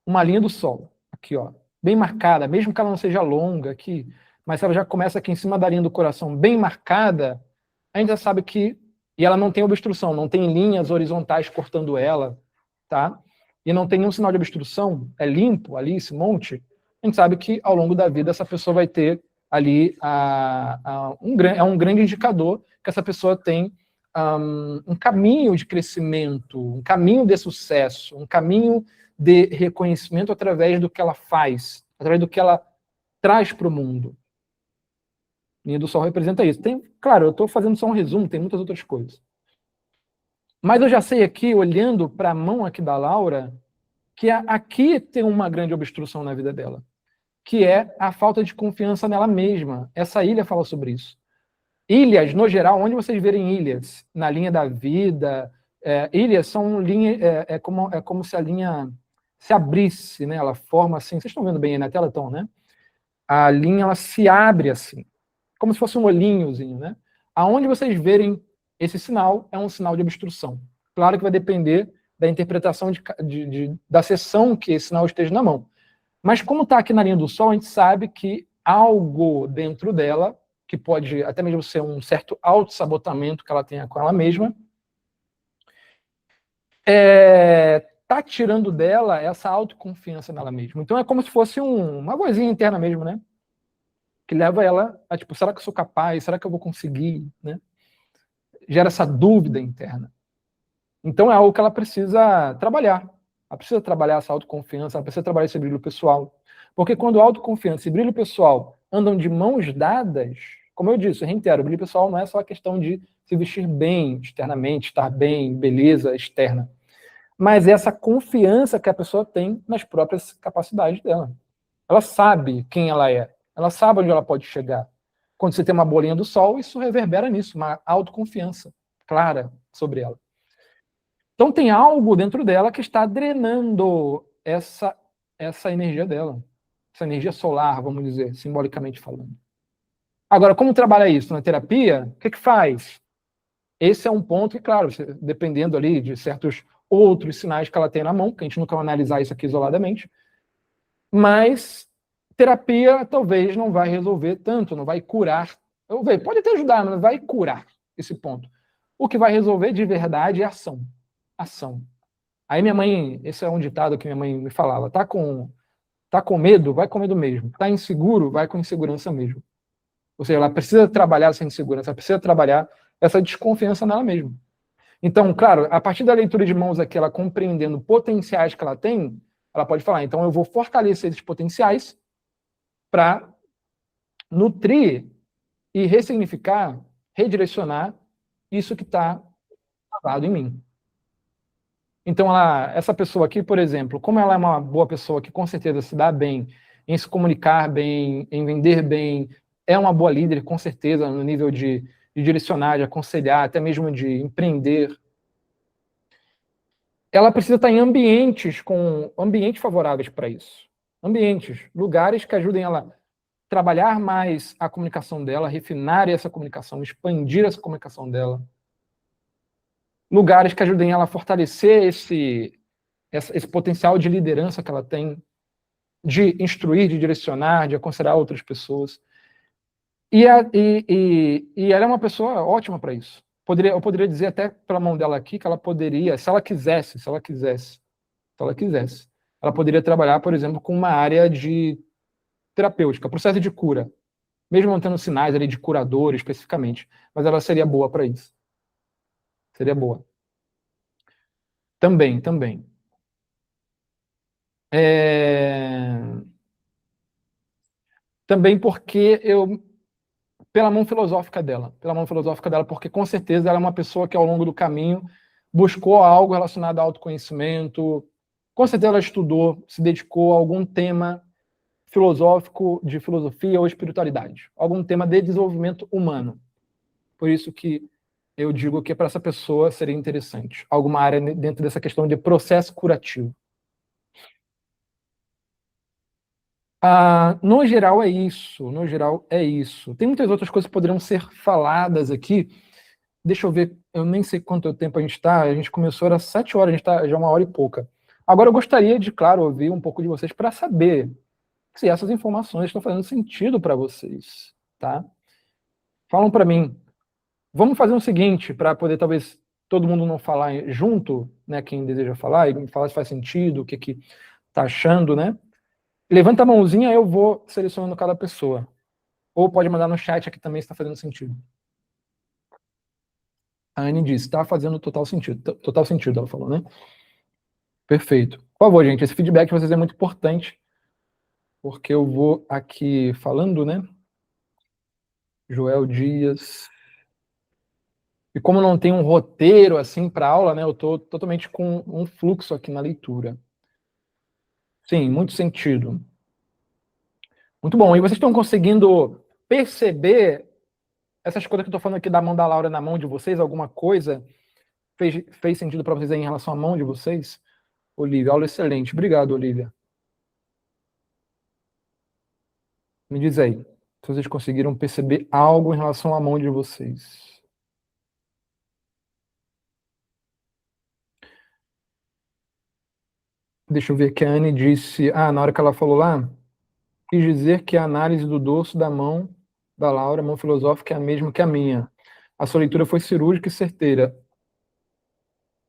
uma linha do sol, aqui, ó, bem marcada, mesmo que ela não seja longa aqui, mas se ela já começa aqui em cima da linha do coração bem marcada, a gente já sabe que, e ela não tem obstrução, não tem linhas horizontais cortando ela, tá? E não tem nenhum sinal de obstrução, é limpo ali esse monte, a gente sabe que ao longo da vida essa pessoa vai ter ali um grande indicador que essa pessoa tem um caminho de crescimento, um caminho de sucesso, um caminho de reconhecimento através do que ela faz, através do que ela traz para o mundo. Linha do Sol representa isso. Claro, eu estou fazendo só um resumo, tem muitas outras coisas. Mas eu já sei aqui, olhando para a mão aqui da Laura, que aqui tem uma grande obstrução na vida dela, que é a falta de confiança nela mesma. Essa ilha fala sobre isso. Ilhas, no geral, onde vocês verem ilhas, na linha da vida, ilhas são linhas, é como se a linha se abrisse, né? Ela forma assim, vocês estão vendo bem aí na tela, então, né? A linha, ela se abre assim, como se fosse um olhinhozinho, né? Aonde vocês verem esse sinal, é um sinal de obstrução. Claro que vai depender da interpretação da seção que esse sinal esteja na mão. Mas como está aqui na linha do Sol, a gente sabe que algo dentro dela, que pode até mesmo ser um certo autossabotamento que ela tenha com ela mesma, está tirando dela essa autoconfiança nela mesma. Então é como se fosse uma vozinha interna mesmo, né? Que leva ela a, tipo, será que eu sou capaz? Será que eu vou conseguir? Né? Gera essa dúvida interna. Então é algo que ela precisa trabalhar. Ela precisa trabalhar essa autoconfiança, ela precisa trabalhar esse brilho pessoal. Porque quando autoconfiança e brilho pessoal andam de mãos dadas, como eu disse, eu reitero, o brilho pessoal não é só a questão de se vestir bem externamente, estar bem, beleza externa. Mas é essa confiança que a pessoa tem nas próprias capacidades dela. Ela sabe quem ela é. Ela sabe onde ela pode chegar. Quando você tem uma bolinha do sol, isso reverbera nisso, uma autoconfiança clara sobre ela. Então tem algo dentro dela que está drenando essa energia dela. Essa energia solar, vamos dizer, simbolicamente falando. Agora, como trabalha isso na terapia? O que faz? Esse é um ponto que, claro, dependendo ali de certos outros sinais que ela tem na mão, que a gente nunca vai analisar isso aqui isoladamente, mas terapia talvez não vai resolver tanto, não vai curar. Pode até ajudar, mas não vai curar esse ponto. O que vai resolver de verdade é ação. Ação. Aí minha mãe, esse é um ditado que minha mãe me falava, tá com medo, vai com medo mesmo. Tá inseguro, vai com insegurança mesmo. Ou seja, ela precisa trabalhar essa insegurança, ela precisa trabalhar essa desconfiança nela mesma. Então, claro, a partir da leitura de mãos aqui, ela compreendendo potenciais que ela tem, ela pode falar, então eu vou fortalecer esses potenciais para nutrir e ressignificar, redirecionar isso que está travado em mim. Então, essa pessoa aqui, por exemplo, como ela é uma boa pessoa que com certeza se dá bem em se comunicar bem, em vender bem, é uma boa líder, com certeza, no nível de direcionar, de aconselhar, até mesmo de empreender, ela precisa estar em ambientes favoráveis para isso. Ambientes, lugares que ajudem ela a trabalhar mais a comunicação dela, refinar essa comunicação, expandir essa comunicação dela. Lugares que ajudem ela a fortalecer esse potencial de liderança que ela tem, de instruir, de direcionar, de aconselhar outras pessoas. E ela é uma pessoa ótima para isso. Eu poderia dizer até pela mão dela aqui que ela poderia, se ela quisesse, ela poderia trabalhar, por exemplo, com uma área de terapêutica, processo de cura, mesmo não tendo sinais ali de curador especificamente, mas ela seria boa para isso. Seria boa. Também. também porque pela mão filosófica dela, porque com certeza ela é uma pessoa que ao longo do caminho buscou algo relacionado ao autoconhecimento, com certeza ela estudou, se dedicou a algum tema filosófico, de filosofia ou espiritualidade, algum tema de desenvolvimento humano. Por isso que eu digo que para essa pessoa seria interessante alguma área dentro dessa questão de processo curativo. No geral é isso. Tem muitas outras coisas que poderiam ser faladas aqui. Deixa eu ver, eu nem sei quanto tempo a gente começou, era 7 horas, a gente está já 1 hora e pouca. Agora eu gostaria de, claro, ouvir um pouco de vocês para saber se essas informações estão fazendo sentido para vocês, tá? Falam para mim. Vamos fazer o seguinte, para poder talvez todo mundo não falar junto, né, quem deseja falar, e falar se faz sentido, o que tá achando, né? Levanta a mãozinha, eu vou selecionando cada pessoa. Ou pode mandar no chat aqui também se está fazendo sentido. A Anne disse, está fazendo total sentido. Total sentido, ela falou, né? Perfeito. Por favor, gente, esse feedback de vocês é muito importante, porque eu vou aqui falando, né? Joel Dias. E como não tem um roteiro assim para aula, né? Eu estou totalmente com um fluxo aqui na leitura. Sim, muito sentido. Muito bom. E vocês estão conseguindo perceber essas coisas que eu estou falando aqui da mão da Laura na mão de vocês? Alguma coisa fez sentido para vocês aí em relação à mão de vocês? Olivia, aula excelente. Obrigado, Olivia. Me diz aí, se vocês conseguiram perceber algo em relação à mão de vocês. Deixa eu ver que a Anne disse... na hora que ela falou lá, quis dizer que a análise do dorso da mão da Laura, mão filosófica, é a mesma que a minha. A sua leitura foi cirúrgica e certeira.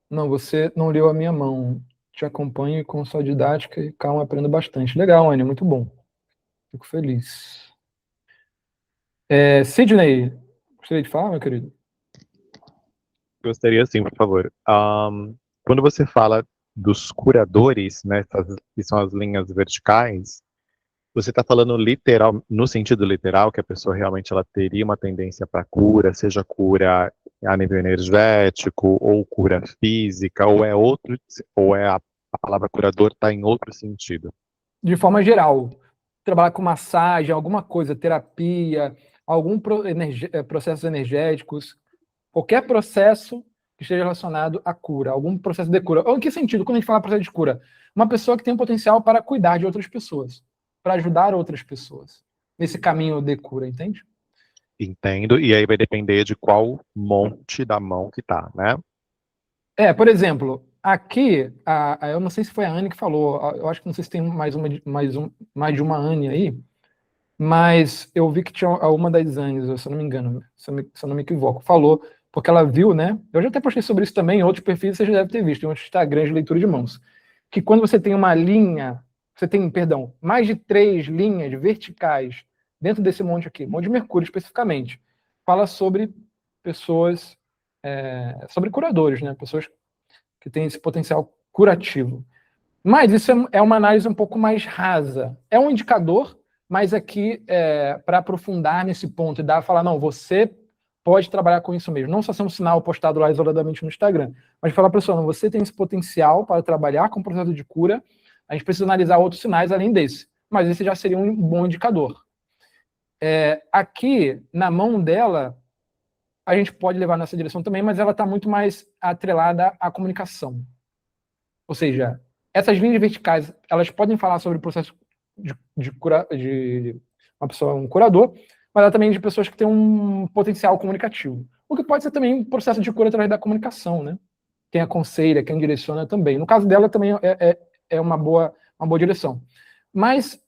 Não, você não leu a minha mão. Te acompanho com sua didática e calma, aprendo bastante. Legal, Anne, muito bom. Fico feliz. Sidney, gostaria de falar, meu querido? Gostaria sim, por favor. Quando você fala dos curadores, né, que são as linhas verticais, você está falando literal, no sentido literal, que a pessoa realmente ela teria uma tendência para cura, seja cura a nível energético, ou cura física, ou é outro, ou é a palavra curador está em outro sentido? De forma geral, trabalhar com massagem, alguma coisa, terapia, algum processos energéticos, qualquer processo que esteja relacionado à cura, algum processo de cura. Ou em que sentido, quando a gente fala processo de cura? Uma pessoa que tem um potencial para cuidar de outras pessoas, para ajudar outras pessoas nesse caminho de cura, entende? Entendo, e aí vai depender de qual monte da mão que tá, né? Por exemplo, aqui, eu não sei se foi a Anne que falou, eu acho que não sei se tem mais de uma Anne aí, mas eu vi que tinha uma das Annes, se eu não me engano, se eu não me equivoco, falou, porque ela viu, né? Eu já até postei sobre isso também em outros perfis, você já deve ter visto, em outros Instagrams de leitura de mãos, que quando você tem uma linha, mais de 3 linhas verticais dentro desse monte aqui, monte de Mercúrio especificamente, fala sobre pessoas, sobre curadores, né? Pessoas que têm esse potencial curativo. Mas isso é uma análise um pouco mais rasa. É um indicador, mas aqui, para aprofundar nesse ponto e falar, não, você pode trabalhar com isso mesmo. Não só ser um sinal postado lá isoladamente no Instagram, mas falar para a pessoa, não, você tem esse potencial para trabalhar com o processo de cura, a gente precisa analisar outros sinais além desse. Mas esse já seria um bom indicador. Aqui, na mão dela, a gente pode levar nessa direção também, mas ela está muito mais atrelada à comunicação. Ou seja, essas linhas verticais, elas podem falar sobre o processo de uma pessoa, um curador, mas também de pessoas que têm um potencial comunicativo. O que pode ser também um processo de cura através da comunicação, né? Quem aconselha, quem direciona também. No caso dela também é uma boa direção. Mas,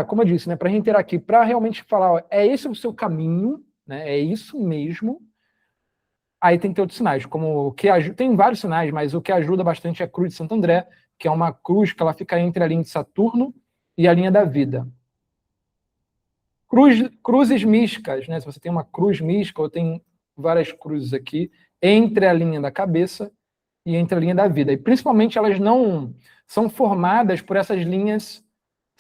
como eu disse, né, para reiterar aqui, para realmente falar, é esse o seu caminho, né, é isso mesmo, aí tem que ter outros sinais, como tem vários sinais, mas o que ajuda bastante é a Cruz de Santo André, que é uma cruz que ela fica entre a linha de Saturno e a linha da vida. Cruzes místicas, né? Se você tem uma cruz mística, ou tem várias cruzes aqui, entre a linha da cabeça e entre a linha da vida. E principalmente elas não são formadas por essas linhas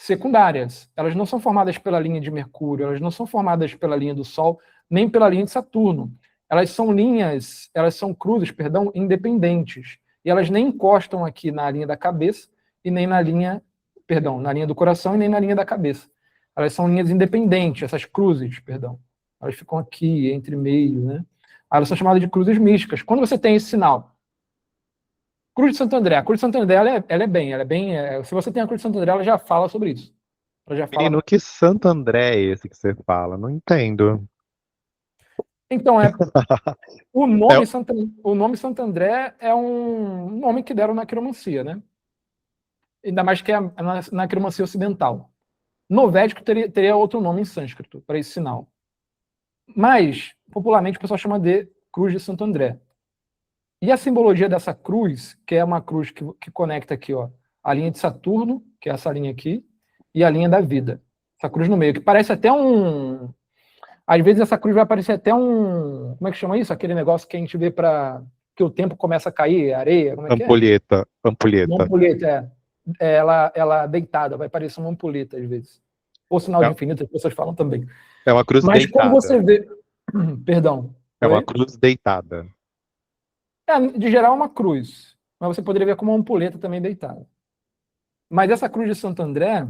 secundárias. Elas não são formadas pela linha de Mercúrio, elas não são formadas pela linha do Sol, nem pela linha de Saturno. Elas são cruzes, perdão, independentes. E elas nem encostam aqui na linha da cabeça e nem na linha, perdão, na linha do coração e nem na linha da cabeça. Elas são linhas independentes, essas cruzes, perdão. Elas ficam aqui, entre meio, né? Elas são chamadas de cruzes místicas. Quando você tem esse sinal, Cruz de Santo André. A Cruz de Santo André, se você tem a Cruz de Santo André, ela já fala sobre isso. Ela já fala. Menino, que Santo André é esse que você fala? Não entendo. Então, o É, nome Santo André é um nome que deram na quiromancia, né? Ainda mais que é na quiromancia ocidental. No Védico teria outro nome em sânscrito para esse sinal. Mas, popularmente, o pessoal chama de Cruz de Santo André. E a simbologia dessa cruz, que é uma cruz que conecta aqui, ó, a linha de Saturno, que é essa linha aqui, e a linha da vida. Essa cruz no meio, que parece até um... Às vezes essa cruz vai parecer até um... Como é que chama isso? Aquele negócio que a gente vê para que o tempo começa a cair, areia, como é que é? ampulheta. Uma ampulheta, ela deitada, vai parecer uma ampulheta às vezes. Ou sinal de infinito, as pessoas falam também. É uma cruz Mas deitada. quando você vê... Perdão. É uma cruz deitada. De geral é uma cruz, mas você poderia ver como uma ampulheta também deitada. Mas essa cruz de Santo André,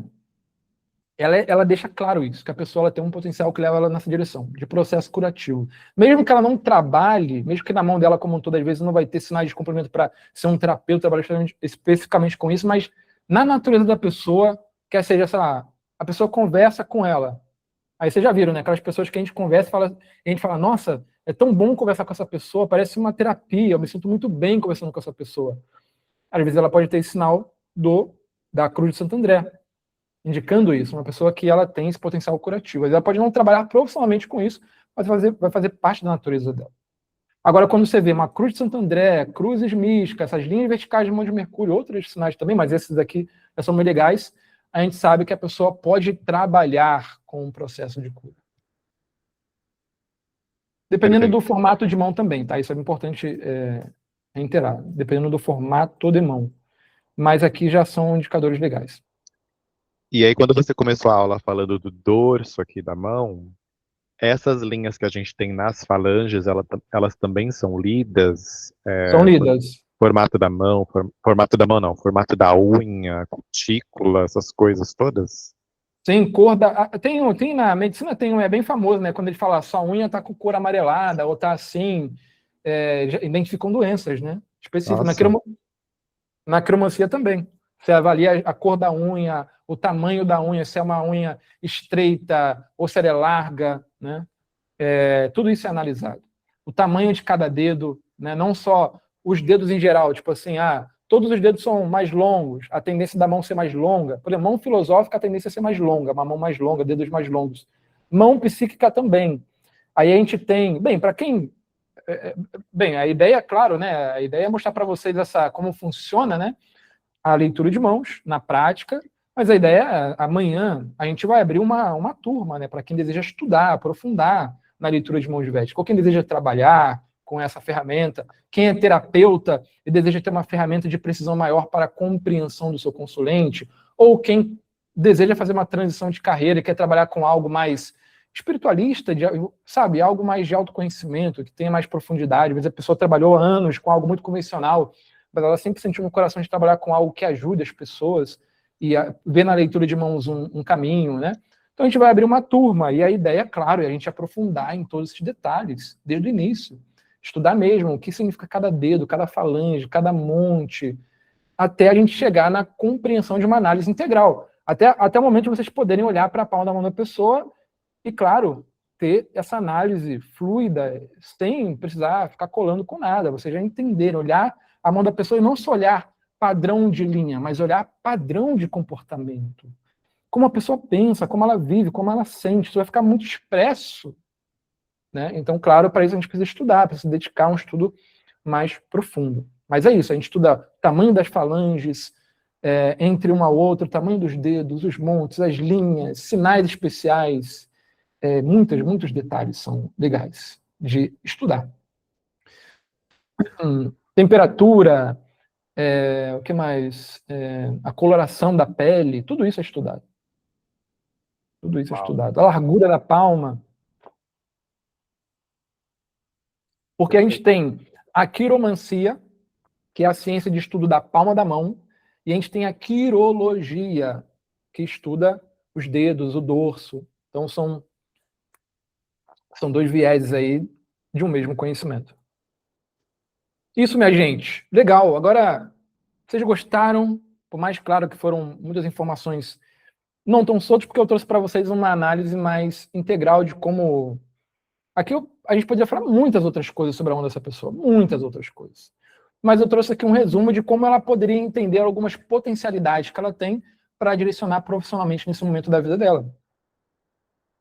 ela deixa claro isso, que a pessoa ela tem um potencial que leva ela nessa direção, de processo curativo. Mesmo que ela não trabalhe, mesmo que na mão dela, como todas as vezes, não vai ter sinais de complemento para ser um terapeuta, trabalhar especificamente com isso, mas na natureza da pessoa, quer seja, sei lá, a pessoa conversa com ela. Aí vocês já viram, né? Aquelas pessoas que a gente conversa e a gente fala, nossa, é tão bom conversar com essa pessoa, parece uma terapia, eu me sinto muito bem conversando com essa pessoa. Às vezes ela pode ter esse sinal da Cruz de Santo André, indicando isso, uma pessoa que ela tem esse potencial curativo. Ela pode não trabalhar profissionalmente com isso, mas vai fazer parte da natureza dela. Agora, quando você vê uma Cruz de Santo André, cruzes místicas, essas linhas verticais de mão de Mercúrio, outros sinais também, mas esses aqui já são muito legais, a gente sabe que a pessoa pode trabalhar com um processo de cura. Dependendo do formato de mão também, tá? Isso é importante reiterar. Dependendo do formato de mão. Mas aqui já são indicadores legais. E aí, quando você começou a aula falando do dorso aqui da mão, essas linhas que a gente tem nas falanges, elas também são lidas? São lidas. Formato da mão, formato da mão não, formato da unha, cutícula, essas coisas todas? Sim, tem na medicina é bem famoso, né? Quando ele fala sua unha tá com cor amarelada ou tá assim, já identificam doenças, né? Específico. Na quiromancia também. Você avalia a cor da unha, o tamanho da unha, se é uma unha estreita ou se ela é larga, né? Tudo isso é analisado. O tamanho de cada dedo, né? Não só os dedos em geral, tipo assim, todos os dedos são mais longos, a tendência da mão ser mais longa. Por exemplo, mão filosófica, a tendência é ser mais longa, uma mão mais longa, dedos mais longos. Mão psíquica também. Aí a gente tem... Bem, para quem... Bem, a ideia, claro, né? A ideia é mostrar para vocês como funciona, né? A leitura de mãos, na prática, mas a ideia é, amanhã, a gente vai abrir uma turma, né? Para quem deseja estudar, aprofundar na leitura de mãos védicas, ou quem deseja trabalhar com essa ferramenta, quem é terapeuta e deseja ter uma ferramenta de precisão maior para a compreensão do seu consulente, ou quem deseja fazer uma transição de carreira e quer trabalhar com algo mais espiritualista, sabe, algo mais de autoconhecimento, que tenha mais profundidade. Às vezes a pessoa trabalhou há anos com algo muito convencional, mas ela sempre sentiu no coração de trabalhar com algo que ajude as pessoas e ver na leitura de mãos um caminho, né? Então a gente vai abrir uma turma, e a ideia, claro, é a gente aprofundar em todos esses detalhes, desde o início. Estudar mesmo o que significa cada dedo, cada falange, cada monte, até a gente chegar na compreensão de uma análise integral. Até o momento de vocês poderem olhar para a palma da mão da pessoa e, claro, ter essa análise fluida, sem precisar ficar colando com nada. Vocês já entenderam, olhar a mão da pessoa e não só olhar padrão de linha, mas olhar padrão de comportamento. Como a pessoa pensa, como ela vive, como ela sente. Isso vai ficar muito expresso, né? Então, claro, para isso a gente precisa estudar, precisa dedicar um estudo mais profundo. Mas é isso, a gente estuda o tamanho das falanges, entre uma ou outra, o tamanho dos dedos, os montes, as linhas, sinais especiais. Muitos detalhes são legais de estudar. Temperatura, o que mais? A coloração da pele, tudo isso é estudado. Tudo isso é Uau. estudado. A largura da palma. Porque a gente tem a quiromancia, que é a ciência de estudo da palma da mão, e a gente tem a quirologia, que estuda os dedos, o dorso. Então são dois vieses aí de um mesmo conhecimento. Isso, minha gente. Legal. Agora, vocês gostaram? Por mais claro que foram muitas informações não tão soltas, porque eu trouxe para vocês uma análise mais integral de como... Aqui a gente poderia falar muitas outras coisas sobre a onda dessa pessoa, muitas outras coisas. Mas eu trouxe aqui um resumo de como ela poderia entender algumas potencialidades que ela tem para direcionar profissionalmente nesse momento da vida dela.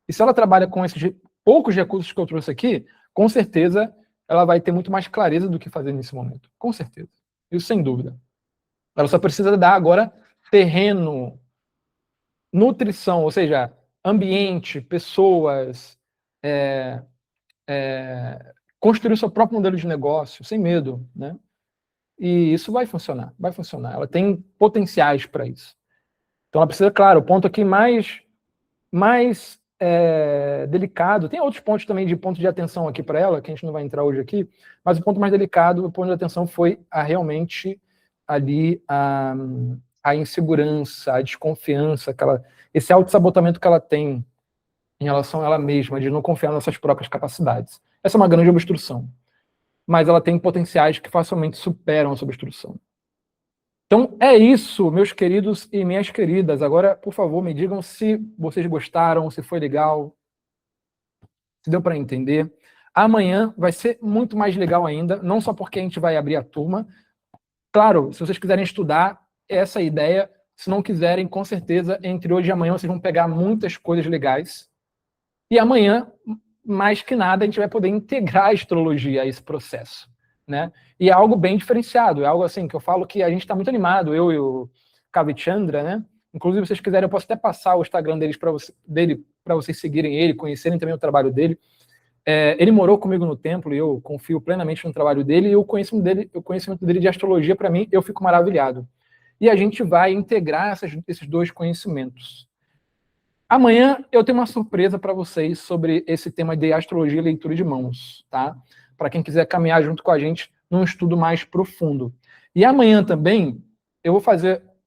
E se ela trabalha com esses poucos recursos que eu trouxe aqui, com certeza ela vai ter muito mais clareza do que fazer nesse momento. Com certeza. Isso sem dúvida. Ela só precisa dar agora terreno, nutrição, ou seja, ambiente, pessoas, construir o seu próprio modelo de negócio, sem medo, né? E isso vai funcionar, vai funcionar. Ela tem potenciais para isso. Então ela precisa, claro, o ponto aqui mais delicado, tem outros pontos também de ponto de atenção aqui para ela, que a gente não vai entrar hoje aqui, mas o ponto mais delicado, o ponto de atenção foi realmente ali a insegurança, a desconfiança, esse autossabotamento que ela tem em relação a ela mesma, de não confiar nessas próprias capacidades. Essa é uma grande obstrução. Mas ela tem potenciais que facilmente superam essa obstrução. Então, é isso, meus queridos e minhas queridas. Agora, por favor, me digam se vocês gostaram, se foi legal, se deu para entender. Amanhã vai ser muito mais legal ainda, não só porque a gente vai abrir a turma. Claro, se vocês quiserem estudar, essa é a ideia. Se não quiserem, com certeza, entre hoje e amanhã vocês vão pegar muitas coisas legais. E amanhã, mais que nada, a gente vai poder integrar a astrologia a esse processo, né? E é algo bem diferenciado, é algo assim que eu falo que a gente está muito animado, eu e o Kavichandra, né? Inclusive, se vocês quiserem, eu posso até passar o Instagram dele para vocês seguirem ele, conhecerem também o trabalho dele. Ele morou comigo no templo e eu confio plenamente no trabalho dele, e o conhecimento dele de astrologia, para mim, eu fico maravilhado. E a gente vai integrar esses dois conhecimentos. Amanhã eu tenho uma surpresa para vocês sobre esse tema de astrologia e leitura de mãos, tá? Para quem quiser caminhar junto com a gente num estudo mais profundo. E amanhã também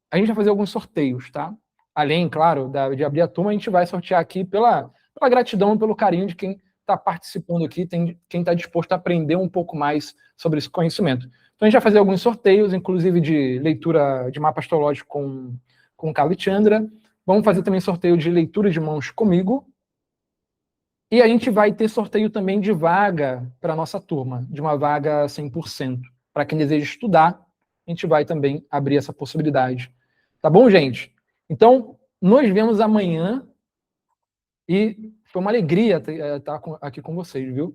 a gente vai fazer alguns sorteios, tá? Além, claro, de abrir a turma, a gente vai sortear aqui pela gratidão, pelo carinho de quem está participando aqui, quem está disposto a aprender um pouco mais sobre esse conhecimento. Então a gente vai fazer alguns sorteios, inclusive de leitura de mapa astrológico com o Kavichandra. Vamos fazer também sorteio de leitura de mãos comigo. E a gente vai ter sorteio também de vaga para a nossa turma, de uma vaga 100%. Para quem deseja estudar, a gente vai também abrir essa possibilidade. Tá bom, gente? Então, nos vemos amanhã. E foi uma alegria estar aqui com vocês, viu?